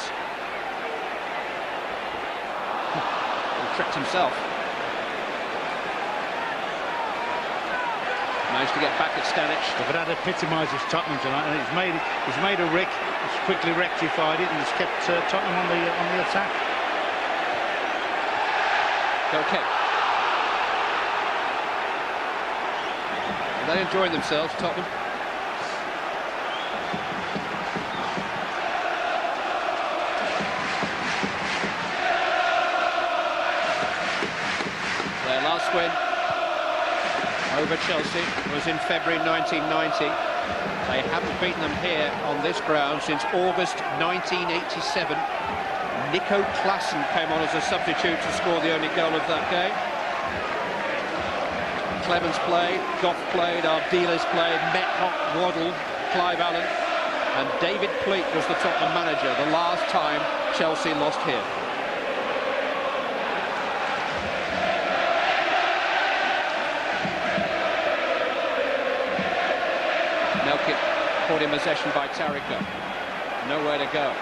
He tricked himself. Managed to get back at Stanic. But that epitomises Tottenham tonight, and he's made a rick. He's quickly rectified it, and it's kept Tottenham on the attack. Okay. Are they enjoying themselves, Tottenham? Their last win over Chelsea was in February 1990. They haven't beaten them here on this ground since August 1987. Nico Klassen came on as a substitute to score the only goal of that game. Clemens played, Goff played, Ardiles played, Metcalf, Waddle, Clive Allen, and David Pleat was the Tottenham manager the last time Chelsea lost here. Melkett caught in possession by Tariko. Nowhere to go.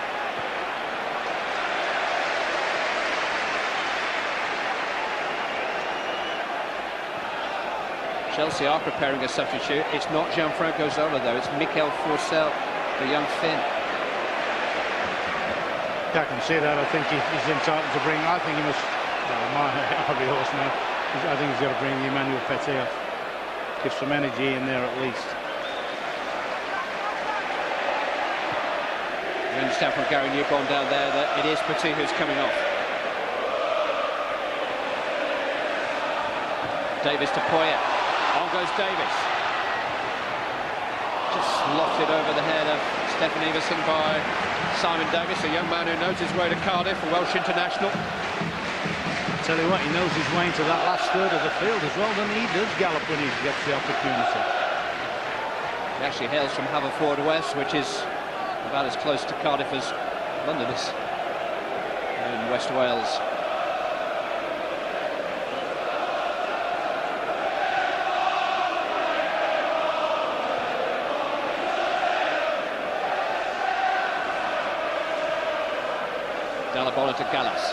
Chelsea are preparing a substitute. It's not Gianfranco Zola, though. It's Mikel Forssell, the young Finn. I can see that. I think he's entitled to bring. I think he must. I'll be horse now. I think he's got to bring Emmanuel Petit off. Give some energy in there at least. You understand from Gary Newborn down there that it is Petit who's coming off. Davis to Poyet. On goes Davis. Just lofted over the head of Stefan Everson by Simon Davis, a young man who knows his way to Cardiff, a Welsh international. Tell you what, he knows his way into that last third of the field as well, doesn't he? He does gallop when he gets the opportunity. He actually hails from Haverfordwest, which is about as close to Cardiff as London is in West Wales. Dalabona to Gallas.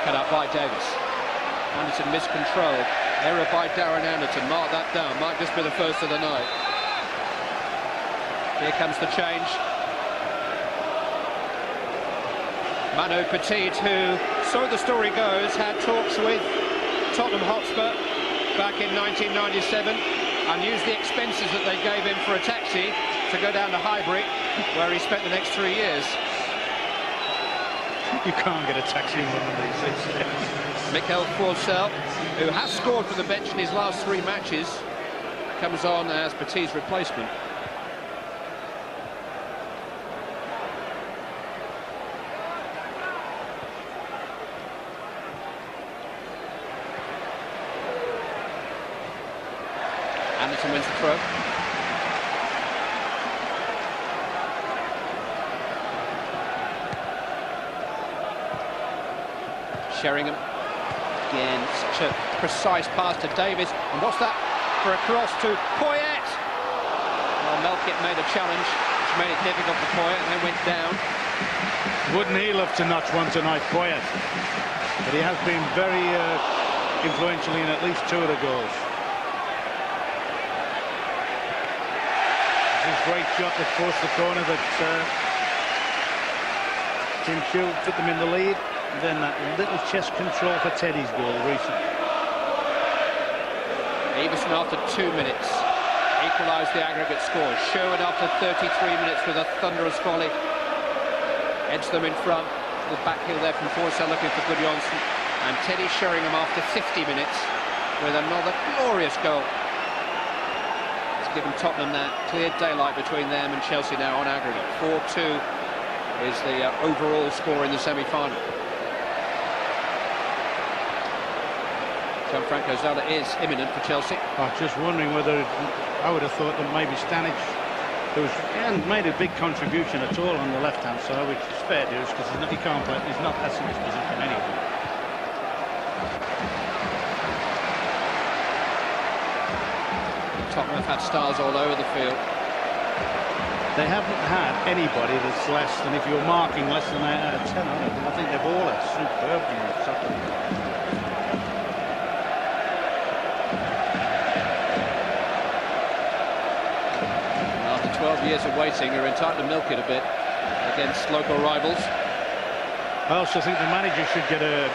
Cut out by Davis. Anderton miscontrolled. Error by Darren Anderton. Mark that down. Might just be the first of the night. Here comes the change. Manu Petit, who, so the story goes, had talks with Tottenham Hotspur back in 1997 and used the expenses that they gave him for a taxi to go down to Highbury, where he spent the next 3 years. You can't get a taxi in one of these days. Mikel Forssell, who has scored for the bench in his last 3 matches, comes on as Petit's replacement. Anderton wins the throw. Sheringham. Again, such a precise pass to Davis. And what's that for a cross to Poyet? Well, Melkett made a challenge, which made it difficult for Poyet, and then went down. Wouldn't he love to notch one tonight, Poyet? But he has been very influential in at least 2 of the goals. This is a great shot that forced the corner that Tim Shue put them in the lead. And then that little chest control for Teddy's goal recently. Everson after 2 minutes equalised the aggregate score. Sherwood after 33 minutes with a thunderous volley edged them in front. The back heel there from Forssell looking for Gudjonsson. And Teddy Sheringham after 50 minutes with another glorious goal. It's given Tottenham that clear daylight between them and Chelsea now on aggregate. 4-2 is the overall score in the semi-final. Gianfranco Zola is imminent for Chelsea. I'm just wondering whether I would have thought that maybe Stanic, who hasn't made a big contribution at all on the left-hand side, which is fair dues because he can't play. He's not that's in his position anyway. Tottenham have had stars all over the field. They haven't had anybody that's less than, if you're marking less than 8 out of 10 on it. I think they've all had superb games. After 12 years of waiting, you're entitled to milk it a bit against local rivals. I also think the manager should get a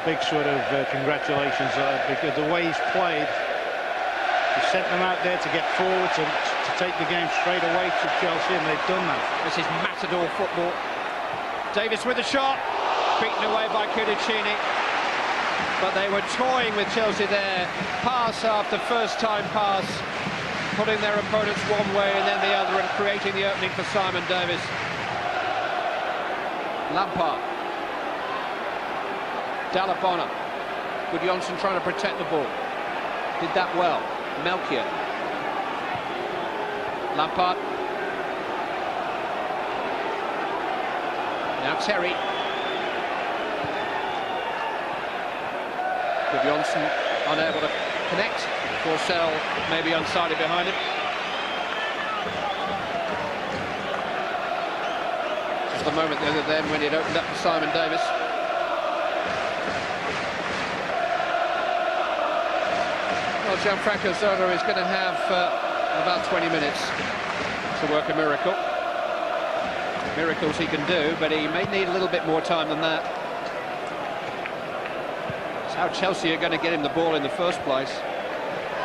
big sort of congratulations because the way he's played, he sent them out there to get forwards and to take the game straight away to Chelsea, and they've done that. This is matador football. Davis with a shot, beaten away by Cudicini, but they were toying with Chelsea there. Pass after first-time pass, putting their opponents one way and then the other, and creating the opening for Simon Davis. Lampard. Dalabona. Gudjonsson trying to protect the ball. Did that well. Melchior. Lampard. Now Terry. Gudjonsson unable to connect. Forssell maybe unsighted behind him. Just the moment the other then when it opened up for Simon Davis. Well, Gianfranco Zola is going to have about 20 minutes to work a miracle. Miracles he can do, but he may need a little bit more time than that. It's how Chelsea are going to get him the ball in the first place.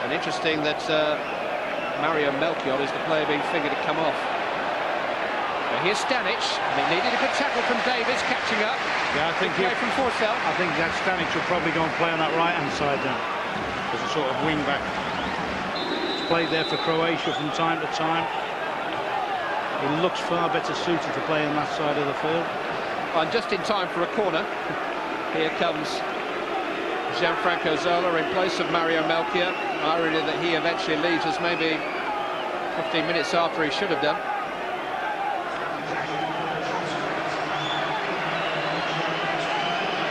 And interesting that Mario Melchior is the player being figured to come off. But here's Stanic, and he needed a good tackle from Davis, catching up. Yeah, I think from Forsell. I think that Stanic will probably go and play on that right-hand side now, as a sort of wing-back. He's played there for Croatia from time to time. He looks far better suited to play on that side of the field. And just in time for a corner. Here comes Gianfranco Zola in place of Mario Melchior. Irony that he eventually leaves us maybe 15 minutes after he should have done.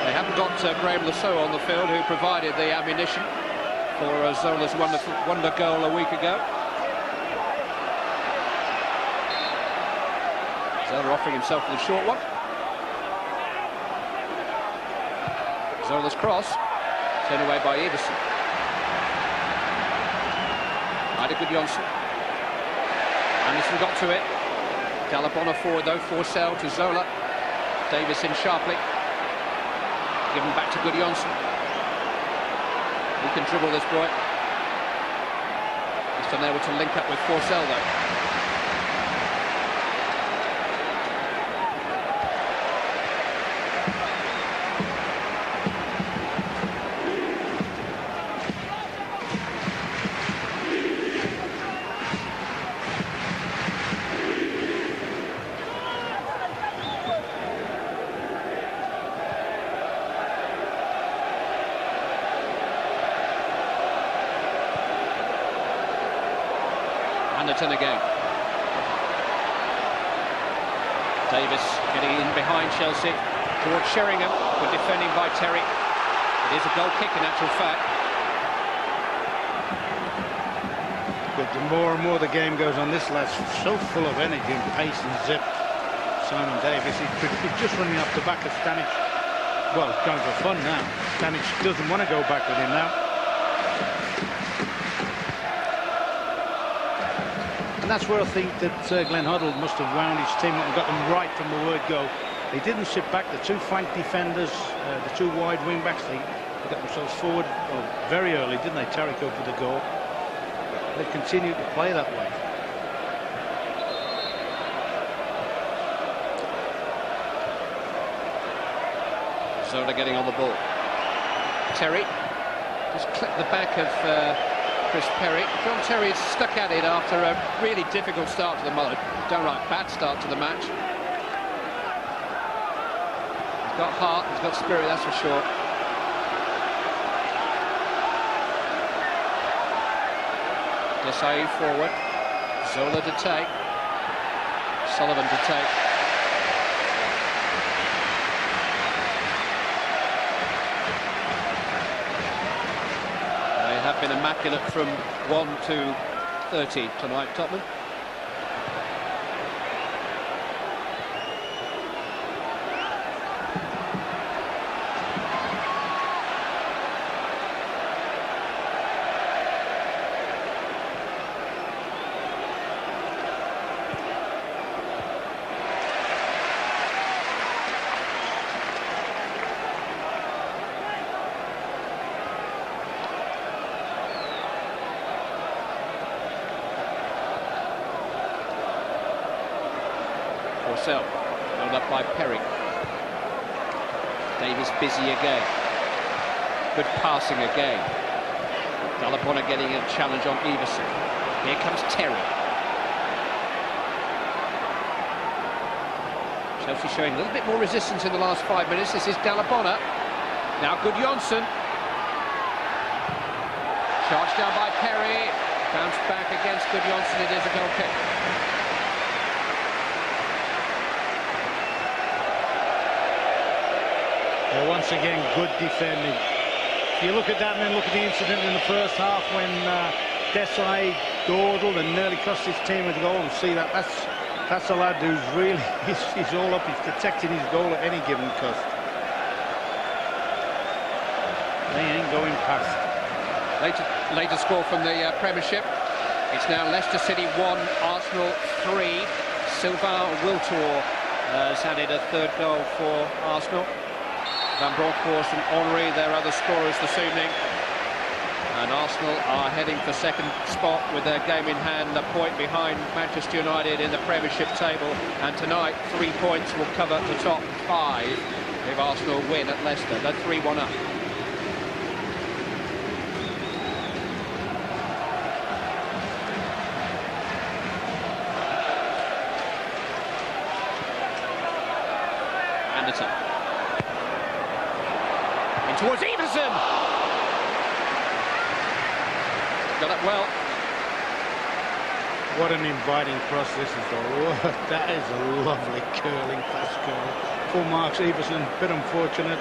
They haven't got Graham Lasso on the field, who provided the ammunition for Zola's wonder goal a week ago. Zola offering himself for the short one. Zola's cross, turned away by Everson. Ida Gudjonsson. Anderson got to it. Dalabona forward though, Forsell to Zola. Davis in sharply. Given back to Gudjonsson. He can dribble this boy. He's unable to link up with Forsell though. Anderton again. Davis getting in behind Chelsea towards Sheringham. Good defending by Terry. It is a goal kick in actual fact. But the more and more the game goes on, this lad's so full of energy and pace and zip. Simon Davis, he's just running off the back of Stanic. Well, he's going for fun now. Stanic doesn't want to go back with him now. And that's where I think that Glenn Hoddle must have wound his team up and got them right from the word go. They didn't sit back. The two flank defenders, the two wide wing backs, they got themselves forward very early, didn't they? Tarico for the goal. They continued to play that way. Zola getting on the ball. Terry just clipped the back of Chris Perry. John Terry's stuck at it after a really difficult start to the match. Downright bad start to the match. He's got heart, he's got spirit, that's for sure. Desai forward. Zola to take. Sullivan to take. Have been immaculate from 1 to 30 tonight, Tottenham. Held up by Perry. Davis busy again. Good passing again. Dalabona getting a challenge on Everson. Here comes Terry. Chelsea showing a little bit more resistance in the last 5 minutes. This is Dalabona. Now Gudjonsson. Charged down by Perry. Bounced back against Gudjonsson. It is a goal kick. Once again, good defending. If you look at that and then look at the incident in the first half when Desai dawdled and nearly cost his team a goal, and see that's a lad who's really he's all up. He's protecting his goal at any given cost. They ain't going past. Later. Latest score from the Premiership. It's now Leicester City 1, Arsenal 3. Sylvain Wiltord has added a third goal for Arsenal. Van Bronckhorst and Henry, their other scorers this evening. And Arsenal are heading for second spot with their game in hand, a point behind Manchester United in the Premiership table. And tonight, 3 points will cover the top 5 if Arsenal win at Leicester. They're 3-1 up. Anderson. In towards Everson. Got up well. What an inviting cross this is, though. That is a lovely curling fast curl. For Marks Everson, a bit unfortunate.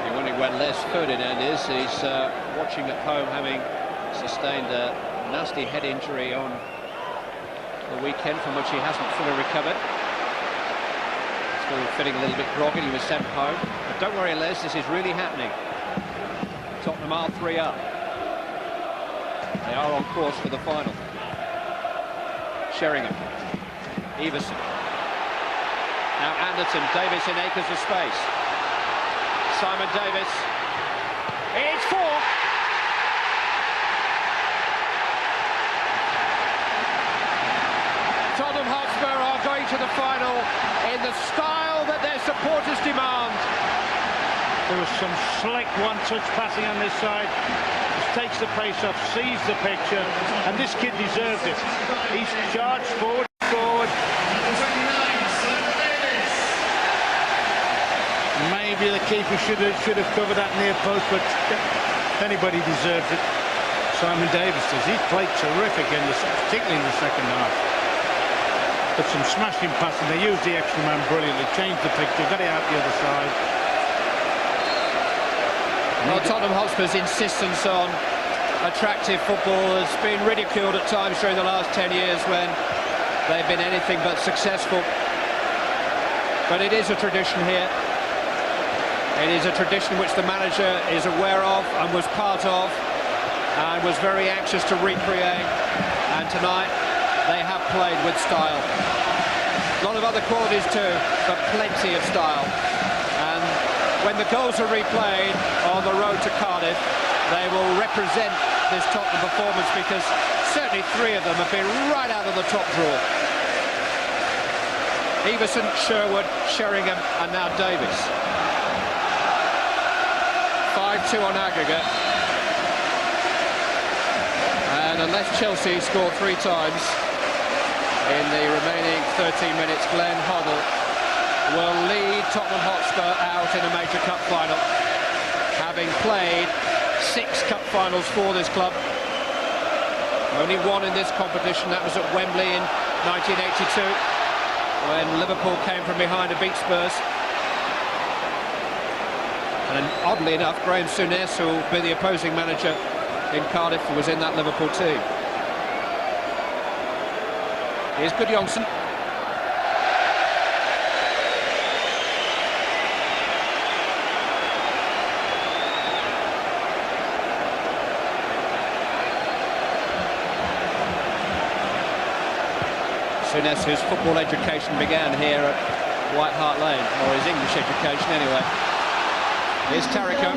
You're wondering where Les Ferdinand is. He's watching at home, having sustained a nasty head injury on the weekend from which he hasn't fully recovered. Still feeling a little bit groggy. He was sent home. But don't worry, Les, this is really happening. Tottenham are 3 up. They are on course for the final. Sheringham. Everson. Now Anderson. Davis in acres of space. Simon Davis. It's 4. Tottenham Hotspur are going to the final in the style that their supporters demand. There was some slick one-touch passing on this side. Just takes the pace off, sees the picture, and this kid deserved it. He's charged forward. Maybe the keeper should have covered that near post, but anybody deserves it. Simon Davis does. He's played terrific particularly in the second half. But some smashing passing. They used the extra man brilliantly, changed the picture, got it out the other side. Well, Tottenham Hotspur's insistence on attractive football has been ridiculed at times during the last 10 years when they've been anything but successful. But it is a tradition here. It is a tradition which the manager is aware of and was part of and was very anxious to recreate. And tonight they have played with style. A lot of other qualities too, but plenty of style. And when the goals are replayed on the road to Cardiff, they will represent this Tottenham performance, because certainly 3 of them have been right out of the top drawer. Everson, Sherwood, Sheringham and now Davis. 5-2 on aggregate. And unless Chelsea score 3 times in the remaining 13 minutes, Glenn Hoddle will lead Tottenham Hotspur out in a major cup final, having played 6 cup finals for this club. Only 1 in this competition, that was at Wembley in 1982, when Liverpool came from behind to beat Spurs. And oddly enough, Graham Souness, who will be the opposing manager in Cardiff, was in that Liverpool team. Here's Gudjohnsen. Souness, whose football education began here at White Hart Lane, or his English education anyway. Here's Tariko.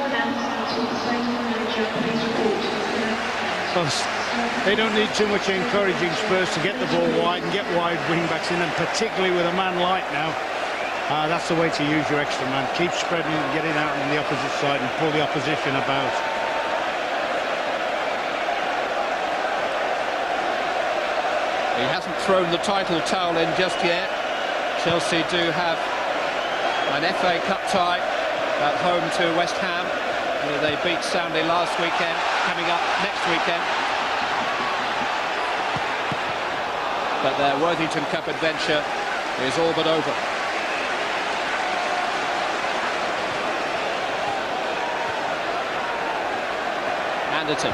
They don't need too much encouraging Spurs to get the ball wide and get wide wing-backs in, and particularly with a man like now. That's the way to use your extra man. Keep spreading and getting out on the opposite side and pull the opposition about. He hasn't thrown the title towel in just yet. Chelsea do have an FA Cup tie at home to West Ham, where they beat soundly last weekend, coming up next weekend. But their Worthington Cup adventure is all but over. Anderton.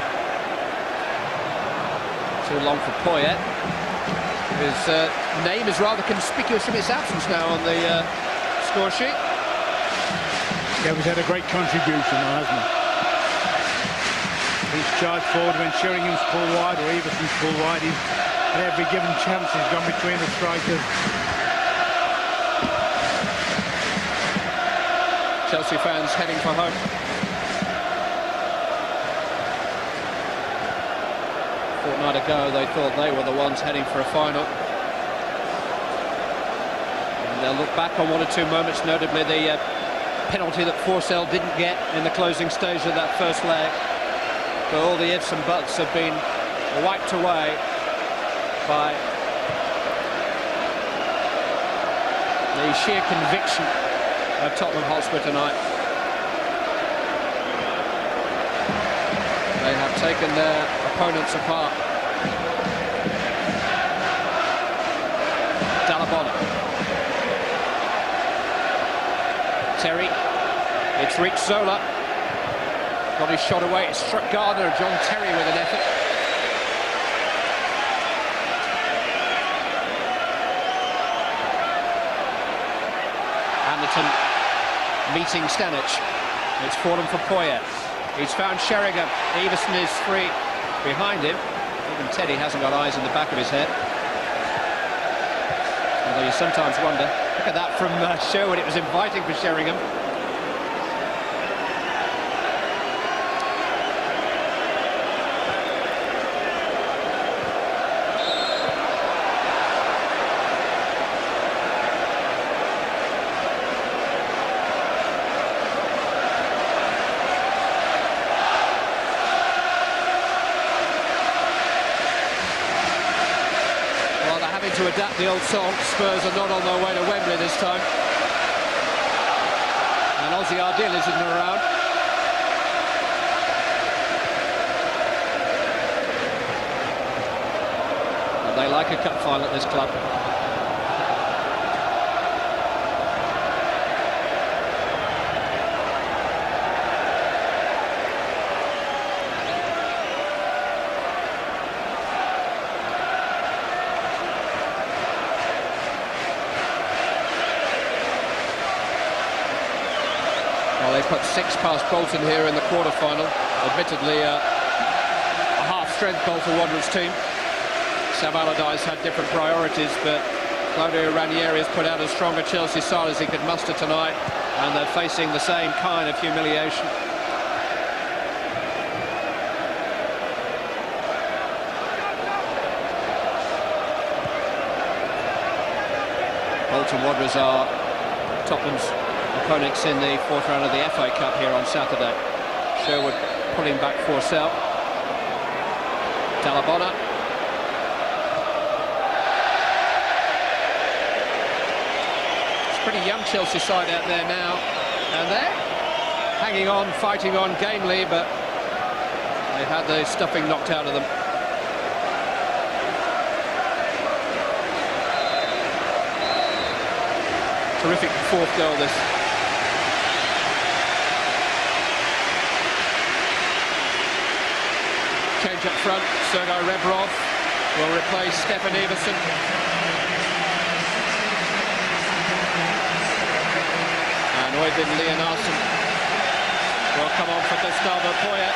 Too long for Poyet, who's name is rather conspicuous from its absence now on the score sheet. Yeah, he's had a great contribution now, hasn't he? He's charged forward when Sheringham's pulled wide or Everson's pulled wide. He's at every given chance he's gone between the strikers. Chelsea fans heading for home. A fortnight ago they thought they were the ones heading for a final. And they'll look back on one or two moments, notably the penalty that 4L didn't get in the closing stage of that first leg. But all the ifs and buts have been wiped away by the sheer conviction of Tottenham Hotspur tonight. They have taken their opponents apart. Dalabona. Terry. It's reached Zola. Got his shot away. It struck Gardner. John Terry with an effort. Anderton meeting Stanic. It's fallen for Poyet. He's found Sheringham. Everson is free behind him. Even Teddy hasn't got eyes in the back of his head. Although you sometimes wonder. Look at that from Sherwood. It was inviting for Sheringham. To adapt the old song. Spurs are not on their way to Wembley this time. And Ozzy Ardil isn't around. But they like a cup final at this club. They put 6 past Bolton here in the quarter-final. Admittedly, a half-strength Bolton Wanderers team. Sam Allardyce had different priorities, but Claudio Ranieri has put out as strong a Chelsea side as he could muster tonight, and they're facing the same kind of humiliation. Bolton Wanderers are Tottenham's opponents in the 4th round of the FA Cup here on Saturday. Sherwood pulling back 4L. Dalabona. It's a pretty young Chelsea side out there now, and they're hanging on, fighting on gamely, but they've had the stuffing knocked out of them. Terrific 4th goal this. Change up front. Sergei Rebrov will replace Stefan Everson. And Oyvind Leonarsson will come on for Gustavo Poyet.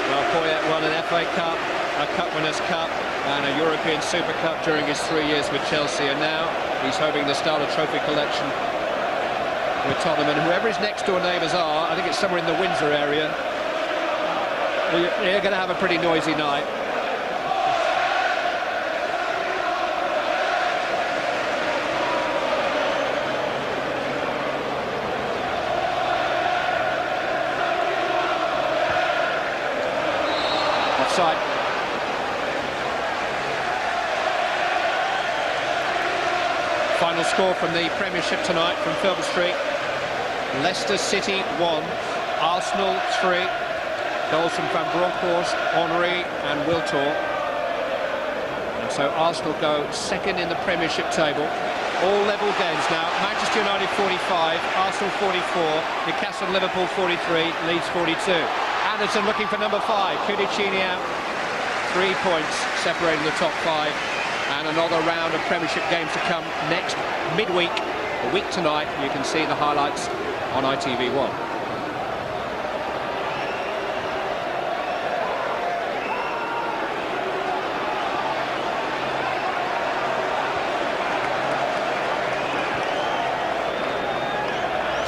Well, Poyet won an FA Cup, a Cup Winners' Cup and a European Super Cup during his 3 years with Chelsea, and now he's hoping to start a trophy collection with Tottenham. And whoever his next door neighbours are, I think it's somewhere in the Windsor area, they're going to have a pretty noisy night. Offside. Final score from the Premiership tonight from Filbert Street. Leicester City 1, Arsenal 3. Goals from Van Bronckhorst, Henry and Wiltor. And so Arsenal go second in the Premiership table. All level games now. Manchester United 45, Arsenal 44, Newcastle, Liverpool 43, Leeds 42. Anderson looking for number 5. Kudicini out. 3 points separating the top 5. And another round of Premiership games to come next midweek. A week tonight. You can see the highlights on ITV1.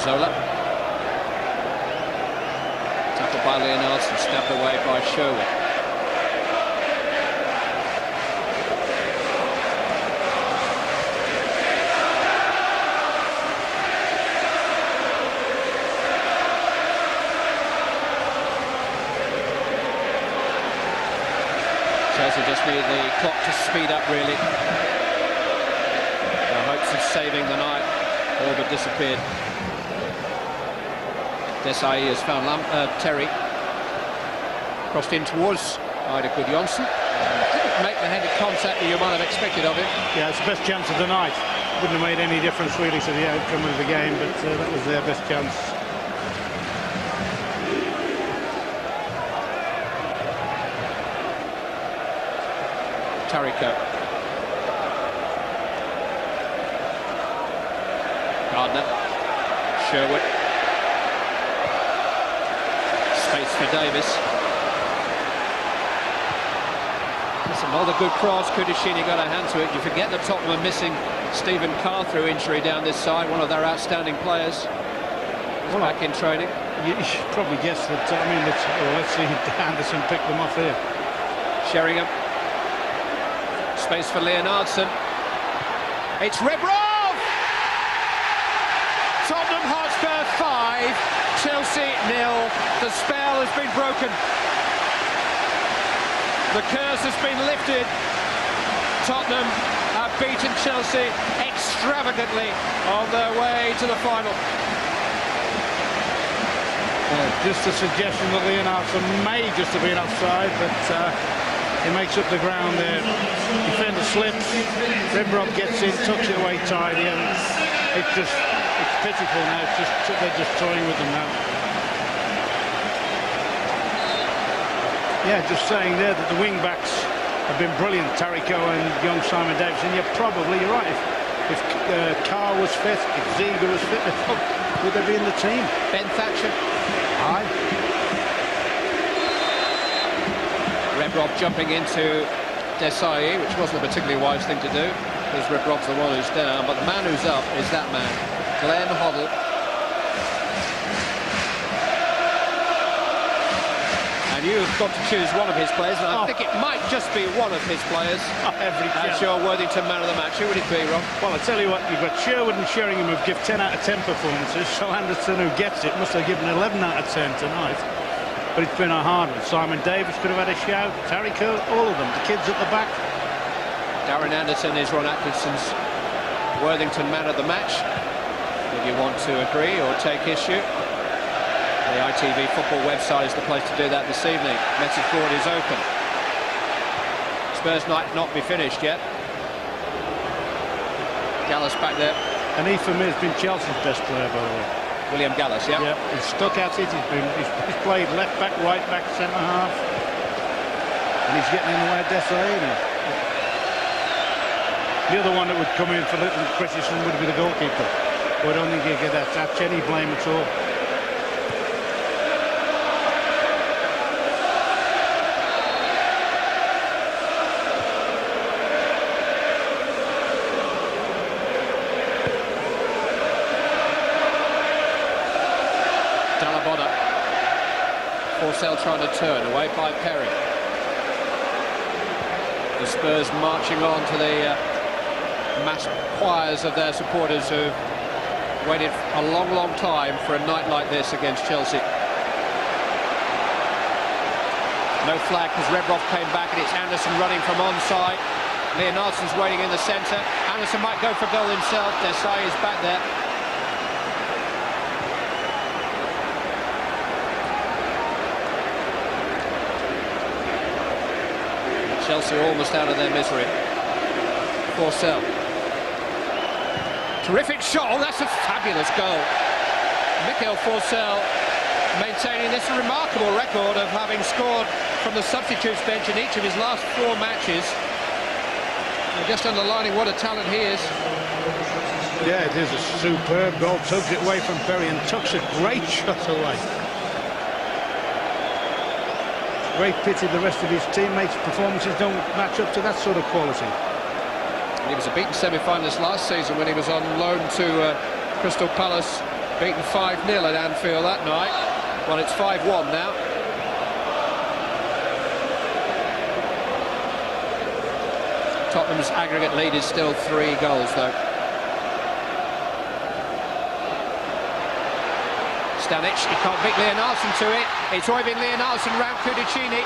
Zola. Tackled by Leonardson, stabbed away by Sherwood. Chelsea just need the clock to speed up, really. Their hopes of saving the night all but disappeared. Desai has found Terry. Crossed in towards Ida Gudjonsson. Didn't make the headed contact that you might have expected of him. Yeah, it's the best chance of the night. Wouldn't have made any difference really to the outcome of the game, but that was their best chance. Tariko. Gardner. Sherwood. Space for Davis. That's another good cross. Kudicini got a hand to it. You forget that Tottenham are missing Stephen Carr through injury down this side, one of their outstanding players. He's back in training. You should probably guess that. I mean, let's see Anderson pick them off here. Sheringham. Space for Leonardson. It's Rebrov! Tottenham Hotspur 5. Chelsea 0. The spell has been broken. The curse has been lifted. Tottenham have beaten Chelsea extravagantly on their way to the final. Just a suggestion that Leonardson may just have been offside, but he makes up the ground there. Defender slips. Rebrov gets in, tucks it away tidy, and it's pitiful now. They're just toying with them now. Yeah, just saying there that the wing backs have been brilliant, Tariko and young Simon Davis, and you're right. If Carr was fit, if Ziege was fit, would they be in the team? Ben Thatcher. Aye. Rebrov jumping into Desai, which wasn't a particularly wise thing to do, because Rebrov's the one who's down, but the man who's up is that man, Glenn Hoddle. And you've got to choose one of his players, and I think it might just be one of his players. That's your Worthington man of the match. Who would it be, Ron? Well, I tell you what, you've got Sherwood and Sheringham who've given 10 out of 10 performances, so Anderson, who gets it, must have given 11 out of 10 tonight. But it's been a hard one. Simon Davis could have had a shout. Tariko, all of them. The kids at the back. Darren Anderson is Ron Atkinson's Worthington man of the match. If you want to agree or take issue, the ITV football website is the place to do that this evening. Message board is open. Spurs might not be finished yet. Gallas back there. And he, for me, has been Chelsea's best player, by the way. William Gallas, yeah. Yeah, he's stuck at it. He's played left back, right back, centre half, and he's getting in the way of Desai. The other one that would come in for little criticism would be the goalkeeper. But I don't think you get that any blame at all. Forsell trying to turn, away by Perry. The Spurs marching on to the mass choirs of their supporters who've waited a long, long time for a night like this against Chelsea. No flag because Rebrov came back, and it's Anderson running from onside. Leonardson's waiting in the centre. Anderson might go for goal himself. Desai is back there. Chelsea are almost out of their misery. Forsell. Terrific shot. Oh, that's a fabulous goal. Mikel Forsell maintaining this remarkable record of having scored from the substitutes bench in each of his last 4 matches. And just underlining what a talent he is. Yeah, it is a superb goal. Tugs it away from Perry and tucks a great shot away. Great pity the rest of his teammates' performances don't match up to that sort of quality. He was a beaten semi-finalist last season when he was on loan to Crystal Palace, beaten 5-0 at Anfield that night. Well, it's 5-1 now. Tottenham's aggregate lead is still 3 goals, though. Stanic, he can't beat Leonardson to it. It's Øyvind Leonardson round Kudicini.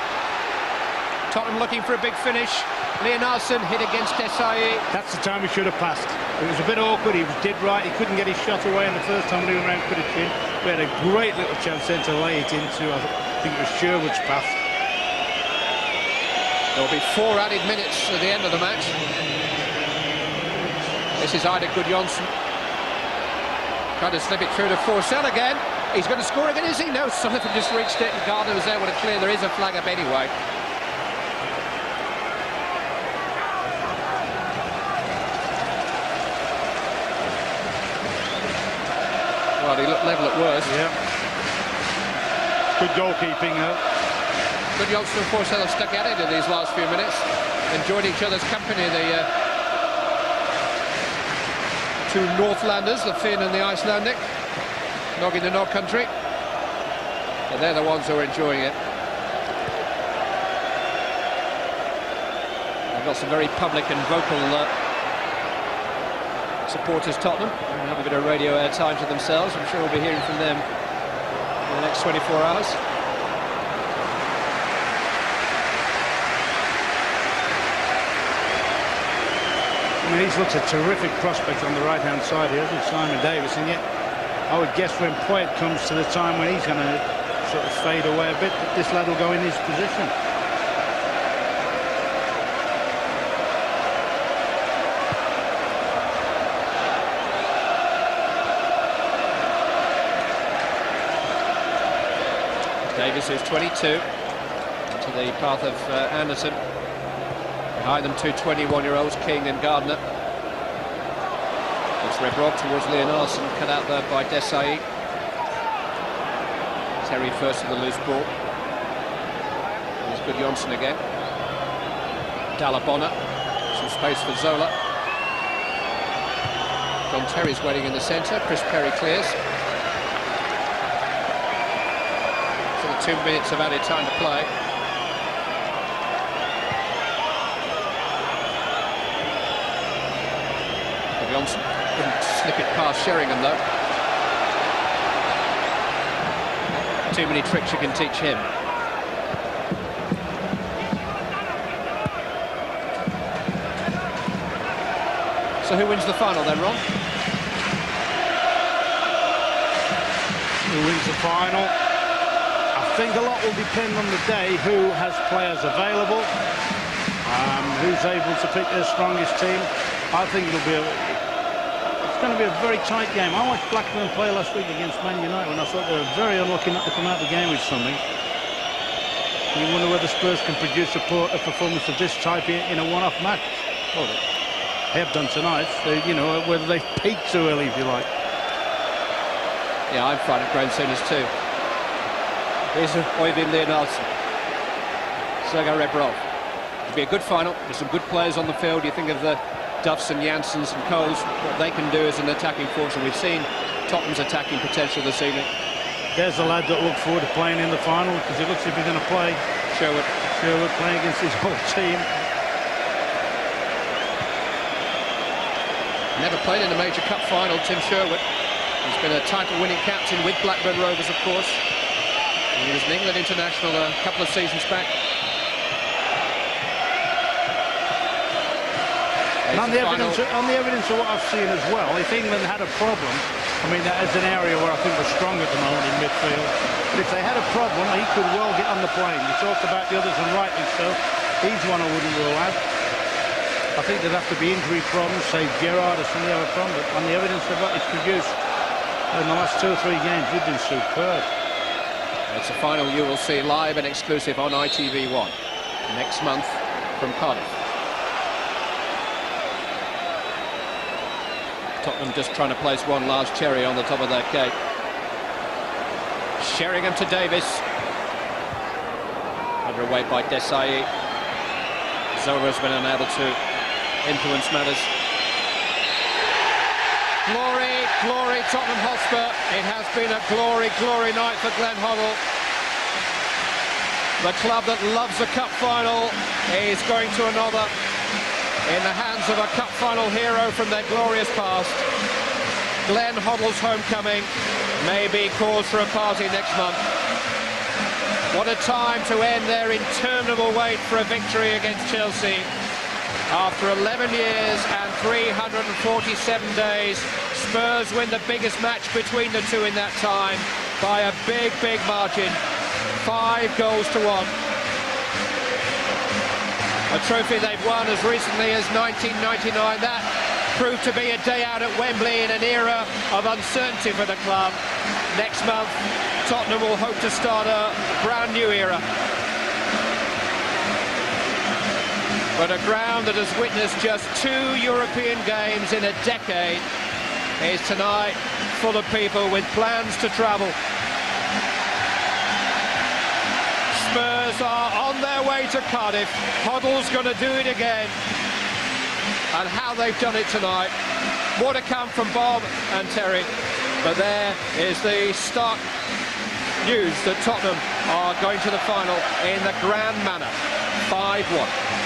Tottenham looking for a big finish. Leonardson hit against Desai. That's the time he should have passed. It was a bit awkward. He did right. He couldn't get his shot away in the first time when he went round Kudicini. We had a great little chance then to lay it into, I think it was Sherwood's path. There will be 4 added minutes at the end of the match. This is Ida Gudjonsson. Trying to slip it through to Forsell again. He's going to score again, is he? No, Sullivan just reached it and Gardner was able to clear. There is a flag up anyway. Well, he looked level at worst. Yeah. Good goalkeeping, though. Gudjonsson and Forsell have stuck at it in these last few minutes. Enjoyed each other's company, the 2 Northlanders, the Finn and the Icelandic, nogging the North country. And they're the ones who are enjoying it. They've got some very public and vocal supporters, Tottenham. They'll have a bit of radio airtime to themselves. I'm sure we'll be hearing from them in the next 24 hours. I mean, he's looked a terrific prospect on the right-hand side here, isn't Simon Davis? And yet, I would guess when Poyet comes to the time when he's going to sort of fade away a bit, that this lad will go in his position. Davis, who's 22, into the path of Anderson. Behind them, 2 21-year-olds, King and Gardner. It's Rebrov towards Leonardson, cut out there by Desai. Terry first with the loose ball. There's Gudjonsson again. Dalabonna, some space for Zola. John Terry's waiting in the centre. Chris Perry clears. So 2 minutes of added time to play. Johnson couldn't slip it past Sheringham, though. Too many tricks you can teach him. So who wins the final then, Ron? Who wins the final? I think a lot will depend on the day, who has players available, who's able to pick their strongest team. I think it'll be it's going to be a very tight game. I watched Blackburn play last week against Man United and I thought they were very unlucky not to come out of the game with something. And you wonder whether Spurs can produce a performance of this type in a one-off match. Well, they have done tonight. They, you know, whether they've peaked too early, if you like. Yeah, I'm frightened of Graham Souness too. Here's Øyvind Leonardson. Sergei Rebrov. It'll be a good final. There's some good players on the field. You think of the Duffs and Janssens and Coles, what they can do as an attacking force, and we've seen Tottenham's attacking potential this evening. There's the lad that looked forward to playing in the final, because it looks as if he's going to play. Sherwood playing against his whole team. Never played in a major cup final, Tim Sherwood. He's been a title-winning captain with Blackburn Rovers, of course. And he was an England international a couple of seasons back. On the evidence of what I've seen as well, if England had a problem, I mean, that is an area where I think we're strong at the moment in midfield. But if they had a problem, he could well get on the plane. You talked about the others, and rightly so. He's one I wouldn't rule out. I think there'd have to be injury problems, say Gerrard or somebody have a problem, but on the evidence of what it's produced in the last 2 or 3 games, we've been superb. It's a final you will see live and exclusive on ITV1 next month from Cardiff. Tottenham just trying to place one last cherry on the top of their cake. Sheringham to Davis. Underway by Desai. Zora's been unable to influence matters. Glory, glory, Tottenham Hotspur. It has been a glory, glory night for Glenn Hoddle. The club that loves a cup final is going to another in the hands of a cup final hero from their glorious past. Glenn Hoddle's homecoming may be cause for a party next month. What a time to end their interminable wait for a victory against Chelsea. After 11 years and 347 days, Spurs win the biggest match between the two in that time by a big, big margin. 5 goals to 1. A trophy they've won as recently as 1999. That proved to be a day out at Wembley in an era of uncertainty for the club. Next month, Tottenham will hope to start a brand new era. But a ground that has witnessed just 2 European games in a decade is tonight full of people with plans to travel. Spurs are on their way to Cardiff. Hoddle's going to do it again. And how they've done it tonight. More to come from Bob and Terry. But there is the stark news that Tottenham are going to the final in the grand manner. 5-1.